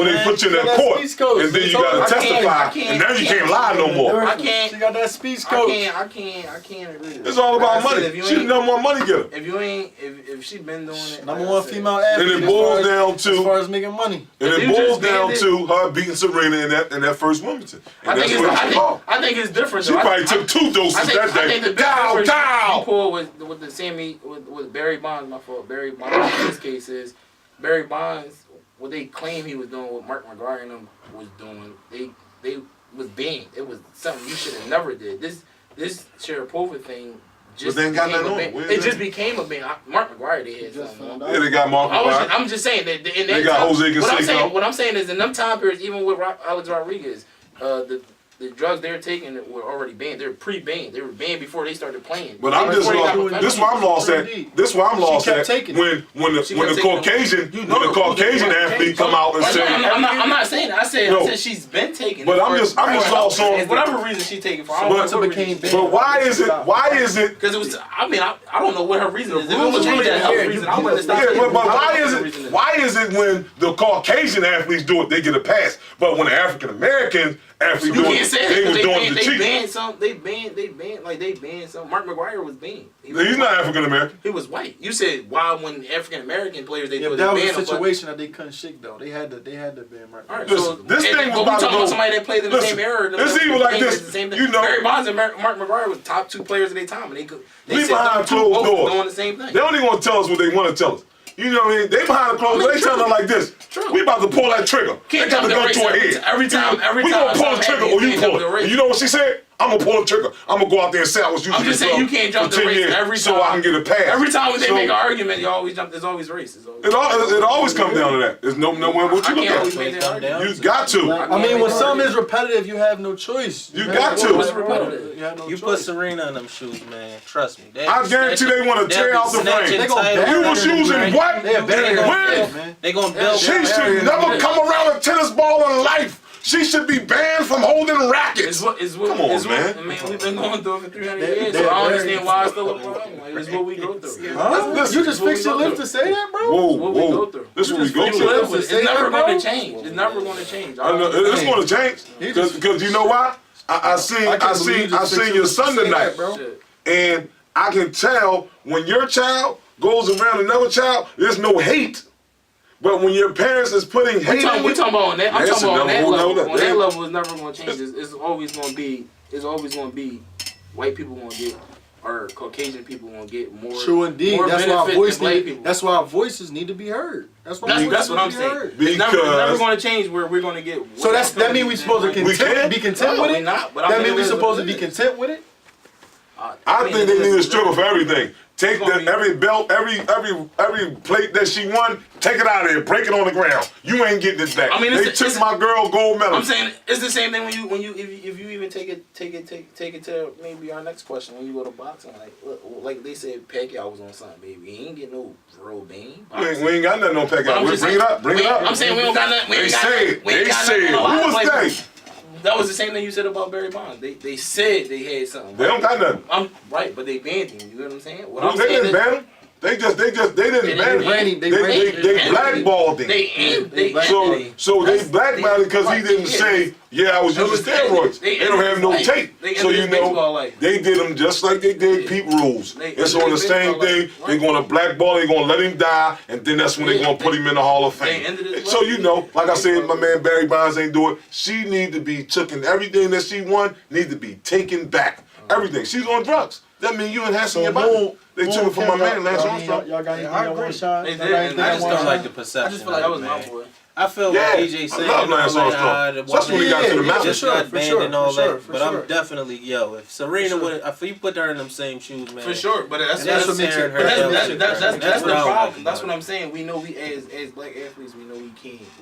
they put you in that court, and then you got to testify, and now you can't lie no more. I can't. She got that speech coach. I can't agree to that. It's all about money. She's the #1 money getter. If she been doing it, #1 female athlete. And it boils down to as far as making money. And it boils down to her beating Serena in that first Wimbledon. I think it's different. She probably took 2 doses that day. I think the difference you pull with the Barry Bonds, my fault. Barry Bonds in this case is Barry Bonds. What they claim he was doing, what Mark McGwire and them was doing, they was banned. It was something you should have never did. This Sharapova thing. But they ain't got nothing on. It just became a ban. Mark McGwire they had something. Yeah, they got Mark McGwire. I'm just saying that in that they got time, Jose Canseco. What I'm saying is in them time periods, even with Alex Rodriguez, the drugs they're taking were already banned. They're pre-banned. They were banned before they started playing. But I'm just Before they got lost. This is why I'm lost at. This is why I'm lost kept at. taking When the She kept taking Caucasian You know when the Caucasian athlete come out and say, I'm not saying that. I said No. she's been taking. But it I'm for- just lost on. whatever reason she taking for. I don't But- know what It became reason. banned. But why is it? Why is it? Because it was. I mean, I don't know what her reason is. If it rules was are change really that health clear. reason, You I wouldn't have stopped. Yeah, taking but it. I why don't know is what the it? reason is. Why is it when the Caucasian athletes do it, they get a pass, but when the African American athletes You do can't it, say that they was because doing the they cheat? banned some. They banned some. Mark McGuire was banned. He's not African American. He was white. You said why when African American players they Yeah, do but it, that they was banned a them. situation that they couldn't shake though. They had to ban Mark. All right, Listen, so this thing was but we about to talking go- about somebody that played in the Listen, same era. it's even like this, The same thing. you know- Barry Bonds and Mark McGuire was top 2 players of their time, and they We said behind them two closed both doors. doing the same thing. They don't even want to tell us what they want to tell us. You know what I mean? They behind the closed doors. They true. telling us like this. True. We about to pull that trigger. Can't They got jump the the gun race to her every head. t- every time We gonna pull the something trigger happens, or you can't pull jump the it. race. And you know what she said? I'm gonna pull the trigger. I'm gonna go out there and say I was using I'm just this saying you drug can't jump for the 10 race years every so time. I can get a pass. Every time when they So- make an argument, you always jump. There's always race. It always comes down to that. There's nowhere what you I look can't always at. make that argument. You got to. I mean, when something is repetitive, you have no choice. You have got no to. choice. What's repetitive? You have no You choice. put Serena in them shoes, man. Trust me. I guarantee they want to tear out the frame. They gonna bury You was her. using what? They bury her. When? Man. They gonna build. She should never come around a tennis ball in life. She should be banned from holding rackets. Come Come on, man. I mean, we've been going through it for 300 They- years, they- so I they- understand why it's still a problem. Like, it's what we go through. Huh? Listen, You just fixed your lips to say that, bro? Whoa, what we go whoa. through. This is what we go fix through. your Live lips with to it. say It's never that, going bro? to change. It's never going to change. I know, it's going to change He just- because you know why? I seen I can't believe you just fixed your your lips to son say tonight, that, bro. Shit. and I can tell when your child goes around another child, there's no hate. But when your parents is putting hate, We talking about on that. I'm That's talking about on that another whole level. nother On that thing. level, it's never going to change. It's always going to be. It's always going to be. White people going to get, or Caucasian people going to get more. True indeed. More That's why benefit voice than black need, people. That's why our voices need to be heard. That's why That's voices what I'm need to be saying. heard. It's never Because- going to change where we're going to get. So that mean we supposed to We can? be content No, with we it? not, but I That mean, mean we it is supposed what to be it is. content with it? I think they need a struggle for everything. Take It's gonna the, be- every belt, every plate that she won, take it out of there, break it on the ground. You ain't getting it back. I mean, they it's- took it's- my girl gold medal. I'm saying it's the same thing when you if you even take it to maybe our next question when you go to boxing like they said Pacquiao was on something, baby. He ain't get no real bang. we ain't got nothing on But Pacquiao. I'm just Bring it saying- up, bring it up. I'm saying we don't got nothing. We They ain't got said, nothing. We ain't they got said. nothing on a lot Who of was players. they? That was the same thing you said about Barry Bonds. They said they had something. They don't got nothing. I'm right, but they banned him. You know what I'm saying? What They I'm saying didn't is ban him. They didn't ban him. They blackballed him. They So they blackballed him because he didn't say, yeah, I was using steroids. They don't have no tape. So you know, they did him just like they did Pete Rules. It's on the same thing. They're going to blackball, they're going to let him die, and then that's when they're going to put him in the Hall of Fame. So you know, like I said, my man Barry Bonds ain't do it. She need to be taken, everything that she won need to be taken back. Everything. She's on drugs. That means you enhancing your body. They took it from my man, Lance Armstrong. Y'all got anything I y'all want agree. to shine? They Y'all did, got and anything I y'all I just wanna don't like shine? the perception. I just feel like that was my boy. I feel Yeah, what DJ said. I love Lance Armstrong. Especially when he got to the mountain. Just got banned and all that. But sure. I'm definitely, if Serena would, if you put her in them same shoes, man. For sure, but that's That's what makes it- tearing her that's- down. that's the what I don't like problem. That's about what it. I'm saying. We know we as black athletes, we know we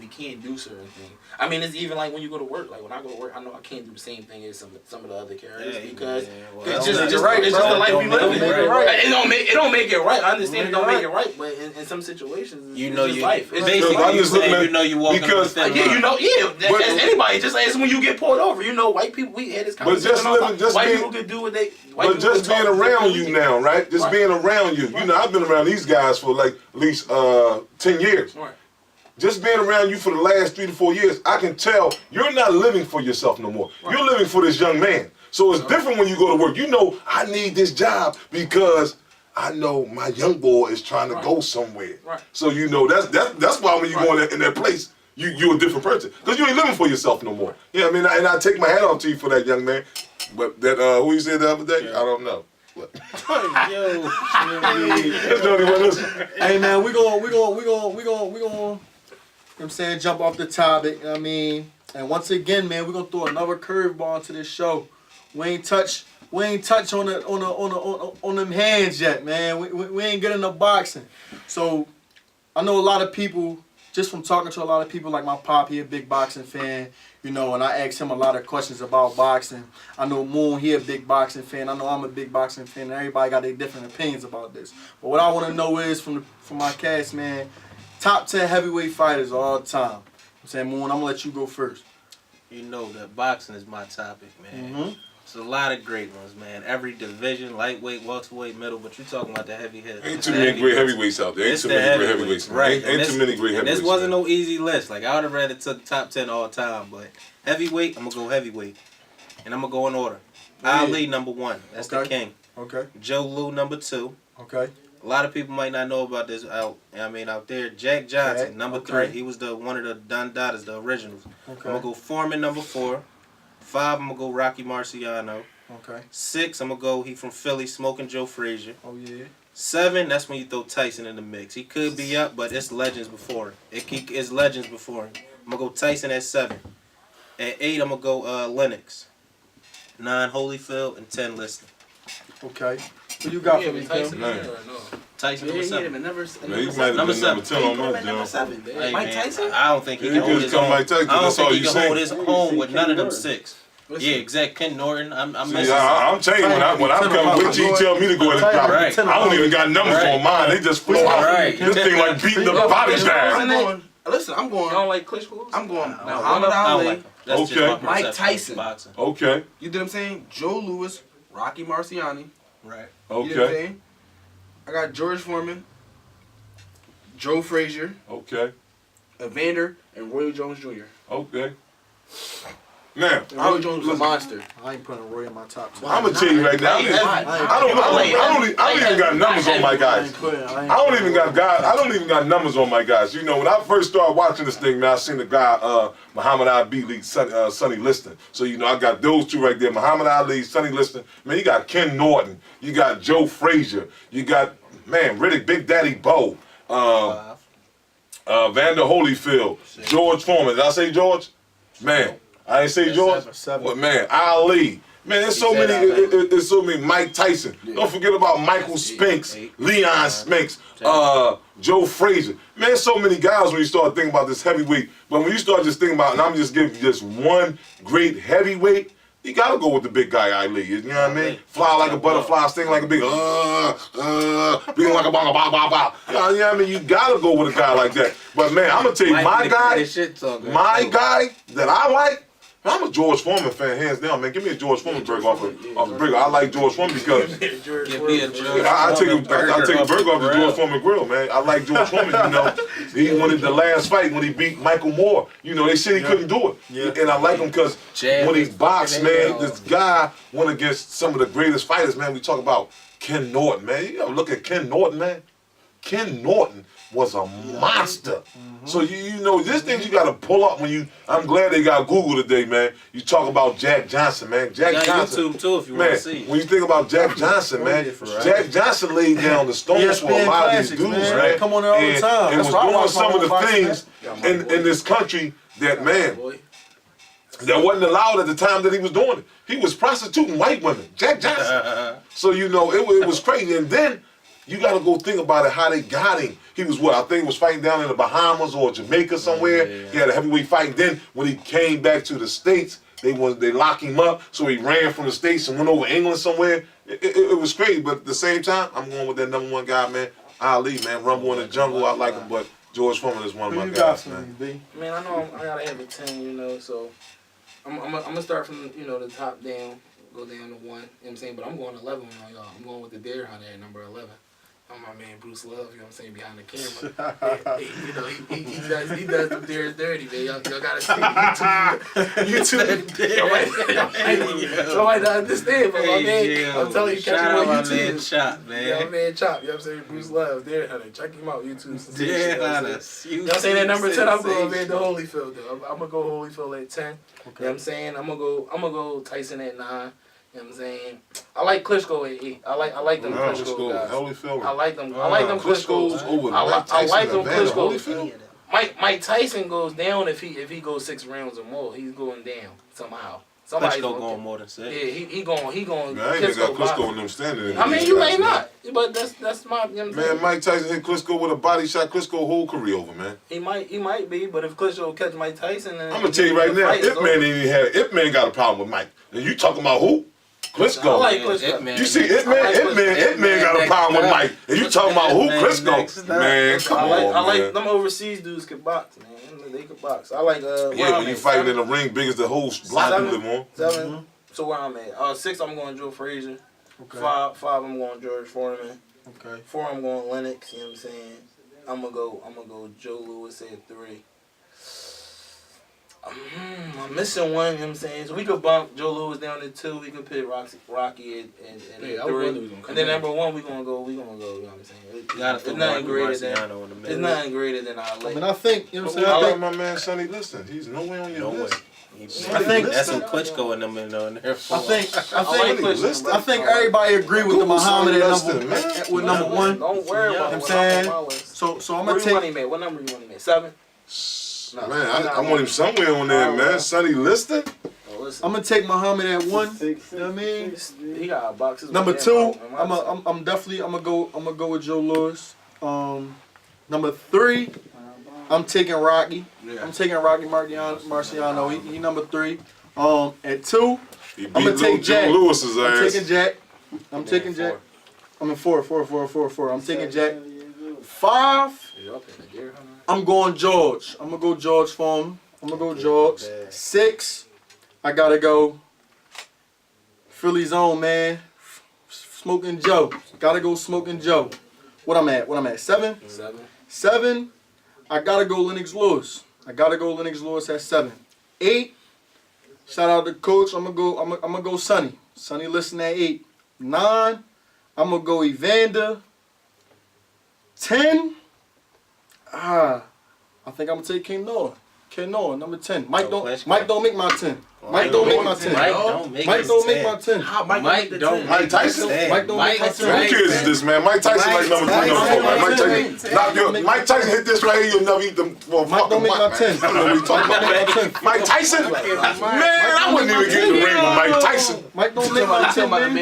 can't do certain things. I mean, it's even like when you go to work. Like when I go to work, I know I can't do the same thing as some of the other carriers because it's just the life we live in. It don't make it right. I understand it don't make it right, but in some situations, You it's know, just you life. It's basically I'm you just looking saying at- you know you walking because- on a thin yeah, line. But- as anybody, just as when you get pulled over, you know, white people, we had this conversation just all the living- time. just White being- people could do what they. But just being around you now, right? Just being around you. You know, I've been around these guys for like at least 10 years. Right. Just being around you for the last 3 to 4 years, I can tell you're not living for yourself no more. You're living for this young man. So it's different when you go to work. You know, I need this job because I know my young boy is trying to go somewhere. Right. So you know that's why when you go in that place, you're a different person because you ain't living for yourself no more. Yeah, I mean, and I take my hat off to you for that, young man. But that who you said the other day, I don't know. But that's the only one. Listen. Hey man, we going, you know what I'm saying, jump off the topic. I mean, and once again, man, we're gonna throw another curveball into this show. We ain't touch on them hands yet, man. We ain't getting no boxing. So I know a lot of people, just from talking to a lot of people, like my pop, he a big boxing fan. You know, and I asked him a lot of questions about boxing. I know Moon, he a big boxing fan. I know I'm a big boxing fan. And everybody got their different opinions about this. But what I want to know is from my cast, man, top 10 heavyweight fighters of all time. I'm saying, Moon, I'm going to let you go first. You know that boxing is my topic, man. Mm-hmm. It's a lot of great ones, man. Every division, lightweight, welterweight, middle, but you talking about the heavy hitters. Ain't too many great heavyweights out there. Ain't It's too the many great heavyweights, heavyweights. right. Ain't too many great heavyweights. This wasn't man. no easy list. Like, I would have rather took top 10 all time, but heavyweight, I'm going to go heavyweight. And I'm going to go in order. Yeah. Ali, number 1. That's the Okay. king. Okay. Joe Lou, number 2. Okay. A lot of people might not know about this out there. Jack Johnson, Okay. number Okay. 3. He was one of the Don Dadas, the originals. Okay. I'm going to go Foreman, number 4. 5, I'm going to go Rocky Marciano. Okay. 6, I'm going to go, he from Philly, Smoking Joe Frazier. Oh, yeah. 7, that's when you throw Tyson in the mix. He could be up, but it's legends before him. It's legends before him. I'm going to go Tyson at 7. At 8, I'm going to go Lennox. 9, Holyfield, and 10, Liston. Okay. What you got Yeah, for me, but Tyson Kim? Man. in there or no? Tyson, Yeah, number he 7. had him at number Man, he might have Number been number 10 on my number job. 7. Hey, Mike man, Tyson? I don't think he Yeah, can you hold just his call own. Mike Tyson, I don't that's think all he you can saying. hold his own with none of them 6. Listen. Yeah, exact. Ken Norton. I'm See, missing. I'm telling you, when I'm coming with you, tell me to go ahead and drop Right. it. I don't even got numbers Right. on mine. They just flow out. Right. This thing like beating the Yo, body Klitschko down. wasn't it? Listen, I'm You going. don't like Klitschko? I'm going. I Muhammad don't Ali. like him. That's just Okay. my Mike perception of Tyson. boxing. Okay, You know what I'm saying? Joe Louis, Rocky Marciano. Right. You know what I'm okay, saying? I got George Foreman, Joe Frazier, okay, Evander, and Roy Jones Jr. okay. Now, And Roy Jones was a monster. I ain't putting Roy in my top 10. I'm gonna tell you right now. I don't even got numbers on my guys. I don't even got numbers on my guys. You know, when I first started watching this thing, man, I seen the guy Muhammad Ali, Sonny Liston. So you know, I got those two right there: Muhammad Ali, Sonny Liston. Man, you got Ken Norton, you got Joe Frazier, you got Riddick, Big Daddy Bo, Vander Holyfield, George Foreman. Did I say George? Man, I ain't say George. Seven. But man, Ali. Man, there's so many. There's so many. Mike Tyson. Don't forget about Michael Spinks, Leon Spinks, Joe Frazier. Man, there's so many guys when you start thinking about this heavyweight. But when you start just thinking about, and I'm just giving you just one great heavyweight, you gotta go with the big guy Ali. You know what I mean? Fly like a butterfly, sting like a big, being like a bong, bong, bong, bong. You know what I mean? You gotta go with a guy like that. But man, I'm gonna tell you, my guy that I like. I'm a George Foreman fan, hands down, man. Give me a George Foreman burger off the burger. I like George Foreman because I take a burger off the George Foreman grill, man. I like George Foreman. You know, he wanted the last fight when he beat Michael Moore. You know, they said he couldn't do it, and I like him because when he boxed, man, this guy went against some of the greatest fighters, man. We talk about Ken Norton, man. You gotta look at Ken Norton, man. Ken Norton was a monster. So you know, this thing you gotta pull up when you. I'm glad they got Google today, man. You talk about Jack Johnson, man. Jack Johnson. YouTube too, if you Man, want to see. when you think about Jack Johnson, man, Jack Johnson laid down the stones for a lot of these dudes, man. Come on there all the time. And That's was why I doing watch some of the my own things in this country that, man, that wasn't allowed at the time that he was doing it. He was prostituting white women, Jack Johnson. So you know, it was crazy. And then you got to go think about it, how they got him. He was what? I think he was fighting down in the Bahamas or Jamaica somewhere. He had a heavyweight fight. And then when he came back to the States, they locked him up. So he ran from the States and went over England somewhere. It was crazy. But at the same time, I'm going with that number one guy, man. Ali, man. Rumble in the Jungle. I like him, but George Foreman is one of my guys, man. Man, I know I gotta have a 10, you know, so I'm gonna start from, you know, the top down, go down to 1, you know what I'm saying? But I'm going 11 on y'all. I'm going with the Deer Hunter at number 11. I'm my man Bruce Love, you know what I'm saying, behind the camera. You know, he does the Deers dirty, man. Y'all gotta see YouTube. Y'all might not understand, but my man, I'm telling you, catch him on YouTube. Man Chop, man. Yeah, my man Chop, you know what I'm saying? Bruce Love, Deer Hunter. Check him out, YouTube. Deer Hunter. You know what I'm saying? At number 10, I'm going to Holyfield, though. I'm going to go Holyfield at 10. You know what I'm saying? I'm gonna go Tyson at 9. You know what I'm saying? I like Klitschko at 8. I like them Klitschko guys. Holyfield. I like them Klitschko's. Over I like them Klitschko's. Holyfield? Mike Tyson goes down if he goes 6 rounds or more. He's going down somehow. Somebody's Klitschko gonna going more than 6. Yeah, he going. Man, I ain't even got Klitschko and them standing in I mean, these you guys, may man. not, but that's my. You know what I'm Man, saying? Mike Tyson hit Klitschko with a body shot. Klitschko whole career over, man. He might be, but if Klitschko catch Mike Tyson, then I'm gonna tell you right now, Ip Man ain't even had. Ip Man got a problem with Mike. And you talking about who? Klitschko. I like Klitschko. You see, Ip Man got a problem with Mike. And you talking about who? Klitschko. Man, come on, I like man. them overseas dudes can box, man. They can box. I like Yeah, when you fighting in the ring, big as the whole block you live on. 7. So where I'm at? 6, I'm going Joe Frazier. Okay. 5, I'm going George Foreman. Okay. 4, I'm going Lennox. You know what I'm saying? I'm gonna go Joe Louis at 3. I'm missing one. You know what I'm saying? So we could bump Joe Louis down to 2. We could put Rocky at 3. And then number 1, we gonna go. You know what I'm saying? You gotta It's throw nothing greater Marciano in the than. middle. It's nothing greater than I I like. mean, I think, you know what I'm I saying? I like think, my man Sonny Liston. He's nowhere on your No way. list. I think- That's some Klitschko in them in there. I think Klitschko, I think everybody agree with the Google Muhammad at Sonny number, Liston, with number 1. Don't worry about I'm it. saying? On my list. So I'm Where gonna you want take. him at? What number you want him at? 7? No, Man, I'm not I want him somewhere on there, man. Sonny Liston. Oh, listen. I'm gonna take Muhammad at 1. You know what I mean? He got boxes. Number with 2, him, man. I'm gonna go with Joe Louis. Number 3, I'm taking Rocky. I'm taking Rocky Marciano. He number 3. At 2, He beat I'ma take Jack. Joe Lewis's I'm ass. taking Jack. I'm taking Jack. I'm in 4. I'm taking Jack. 5, I'm going George. I'm gonna go George for him. I'm gonna go George. 6, I gotta go Philly's own, man. Smoking Joe. Gotta go Smoking Joe. What I'm at? 7? 7, I gotta go Lennox Lewis. At 7. 8, shout out to Coach. I'm gonna go Sonny. Sonny Liston at 8. 9, I'm gonna go Evander. 10, I think I'm gonna take King Noah. Number 10. Mike don't make my 10. Mike don't make my 10. Mike don't make Mike his don't make 10. my 10. Mike don't. Mike Tyson? Mike don't make my Who 10. cares is this, man? Mike Tyson like number 3, number 4, man. Mike Tyson hit this right here, you'll never eat them. Well, Mike don't make my 10. I don't know what we talking about. Mike Tyson? Man, I wouldn't even get in the ring with Mike Tyson. Mike don't make my 10, man.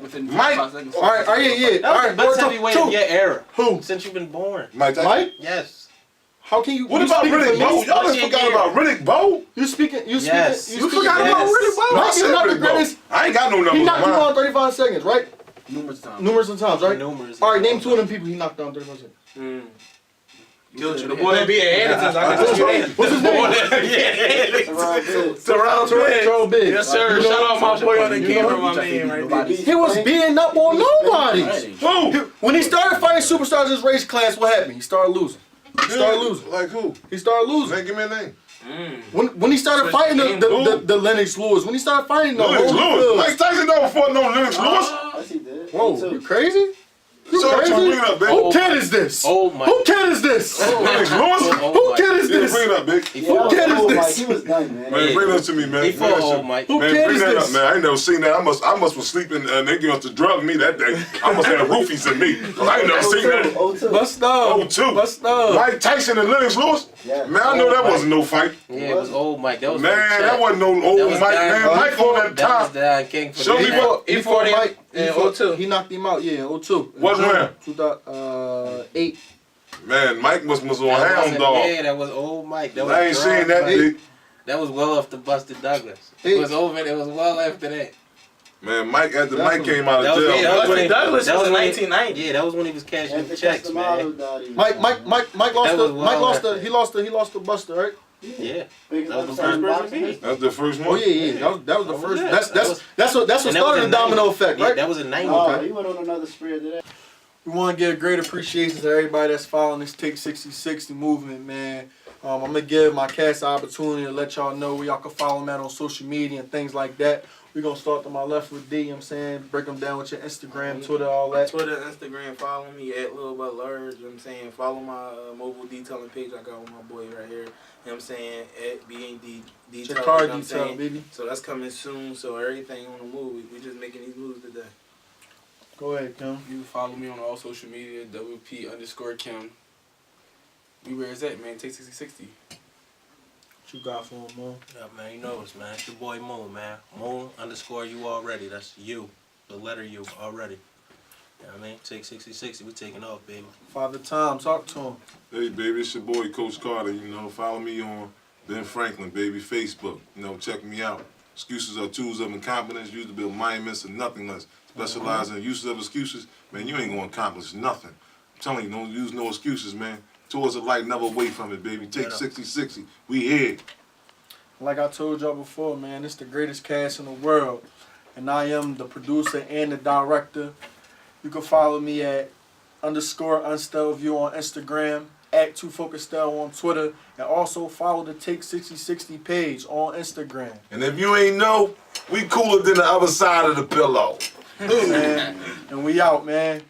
within Mike. 5 seconds. All right, yeah. All right, Best heavyweight of your era. Who? Since you've been born. Mike Tyson. Mike? Yes. How can you? What you about speaking Riddick for Bowe? me? Y'all done forgot about Riddick Bowe? You speaking? Yes. You You speaking forgot for about me? Riddick Bowe? Mike I is said not the Riddick Bowe. greatest. I ain't got no He number knocked you one. out 35 seconds, right? Numerous times. Numerous of times, right? Numerous. All right, name 2 of them people he knocked down 35 seconds. Killed you. The boy that be at Anderson's. What's his name? Terrell Biggs. Yes, sir. Shout out my boy on the camera, my man, right there. He was beating up on nobody. Who? When he started fighting superstars in his race class, what happened? He started losing. Like who? He started losing. Man, give me a name. When he started fighting the Lennox Lewis, when he started fighting the Lennox Holyfield. Lewis. Mike Tyson never fought no Lennox Lewis. Yes, he did. Whoa, you crazy? You So what you crazy? bring it up, baby? Who kid is this? Oh my. Who kid is this? Lennox Lewis? Who kid is Yeah, this? bring it up, big. Who kid is this? He was done, man. Man, bring that to me, man. He Bring fought that old shit. Mike. Who Man, kid bring is that this? up, man. I ain't never seen that. I must was sleeping and they gave us to drug me that day. I must have roofies in me. 'Cause I ain't never seen that. 0-2. Bust up. 0-2. Bust up. Mike Tyson and Lennox Lewis? Yeah. Man, I know that wasn't no fight. Yeah, it was old Mike. That was Man, for the that check. wasn't no That old was Mike. Don- Man, Mike on that That was top. Don King for Show the me check. what. He fought Mike. in 02. He knocked him out, yeah, in 02. What round? 2008. Man, Mike was on That Hound wasn't- Dog. Yeah, that was old Mike. That was I ain't dry seen that Mike. big. That was well after Buster Douglas. Hey. It was over. It was well after that. Man, Mike after That's Mike came out That of was, jail. yeah, that was when he, Douglas that was in when he- 1990. Yeah, that was when he was cashing And checks, man. Mike lost That was the well lost after. the he lost the Buster, right? Yeah. Biggest That was the upset in first person boxing beat. history. That's the first Oh one. yeah. That was the That was first. it. That's That was- what And that was started the in domino 90. effect, Yeah, right? that was in 90. Oh, he went on another spree after that. We want to give a great appreciation to everybody that's following this Take 6060 movement, man. I'm gonna give my cast an opportunity to let y'all know where y'all can follow them at on social media and things like that. We're gonna start to my left with D, you know what I'm saying? Break them down with your Instagram, Twitter, all that. Twitter, Instagram, follow me at Lil But Large. You know what I'm saying? Follow my mobile detailing page I got with my boy right here. You know what I'm saying? At BAD Detail. Your car you know what I'm detail, saying? baby. So that's coming soon. So everything on the move. We just making these moves today. Go ahead, Kim. You can follow me on all social media, WP_Kim. Where is that, man? Take 6060. What you got for him, Moon? Yeah, man, you know it's, man. It's your boy Moon, man. Moon _ you already. That's you. The letter U already. You know what I mean? Take 60/60. We taking off, baby. Father Time, talk to him. Hey, baby, it's your boy, Coach Carter. You know, follow me on Ben Franklin, baby, Facebook. You know, check me out. Excuses are tools of incompetence used to build monuments and nothing less. Specialize in uses of excuses, man, you ain't gonna accomplish nothing. I'm telling you, don't use no excuses, man. Towards the light, never away from it, baby. Take 60/60. We here. Like I told y'all before, man, it's the greatest cast in the world. And I am the producer and the director. You can follow me at _UnstellView on Instagram, at 2FocusStyle on Twitter, and also follow the Take 6060 page on Instagram. And if you ain't know, we cooler than the other side of the pillow. And we out, man.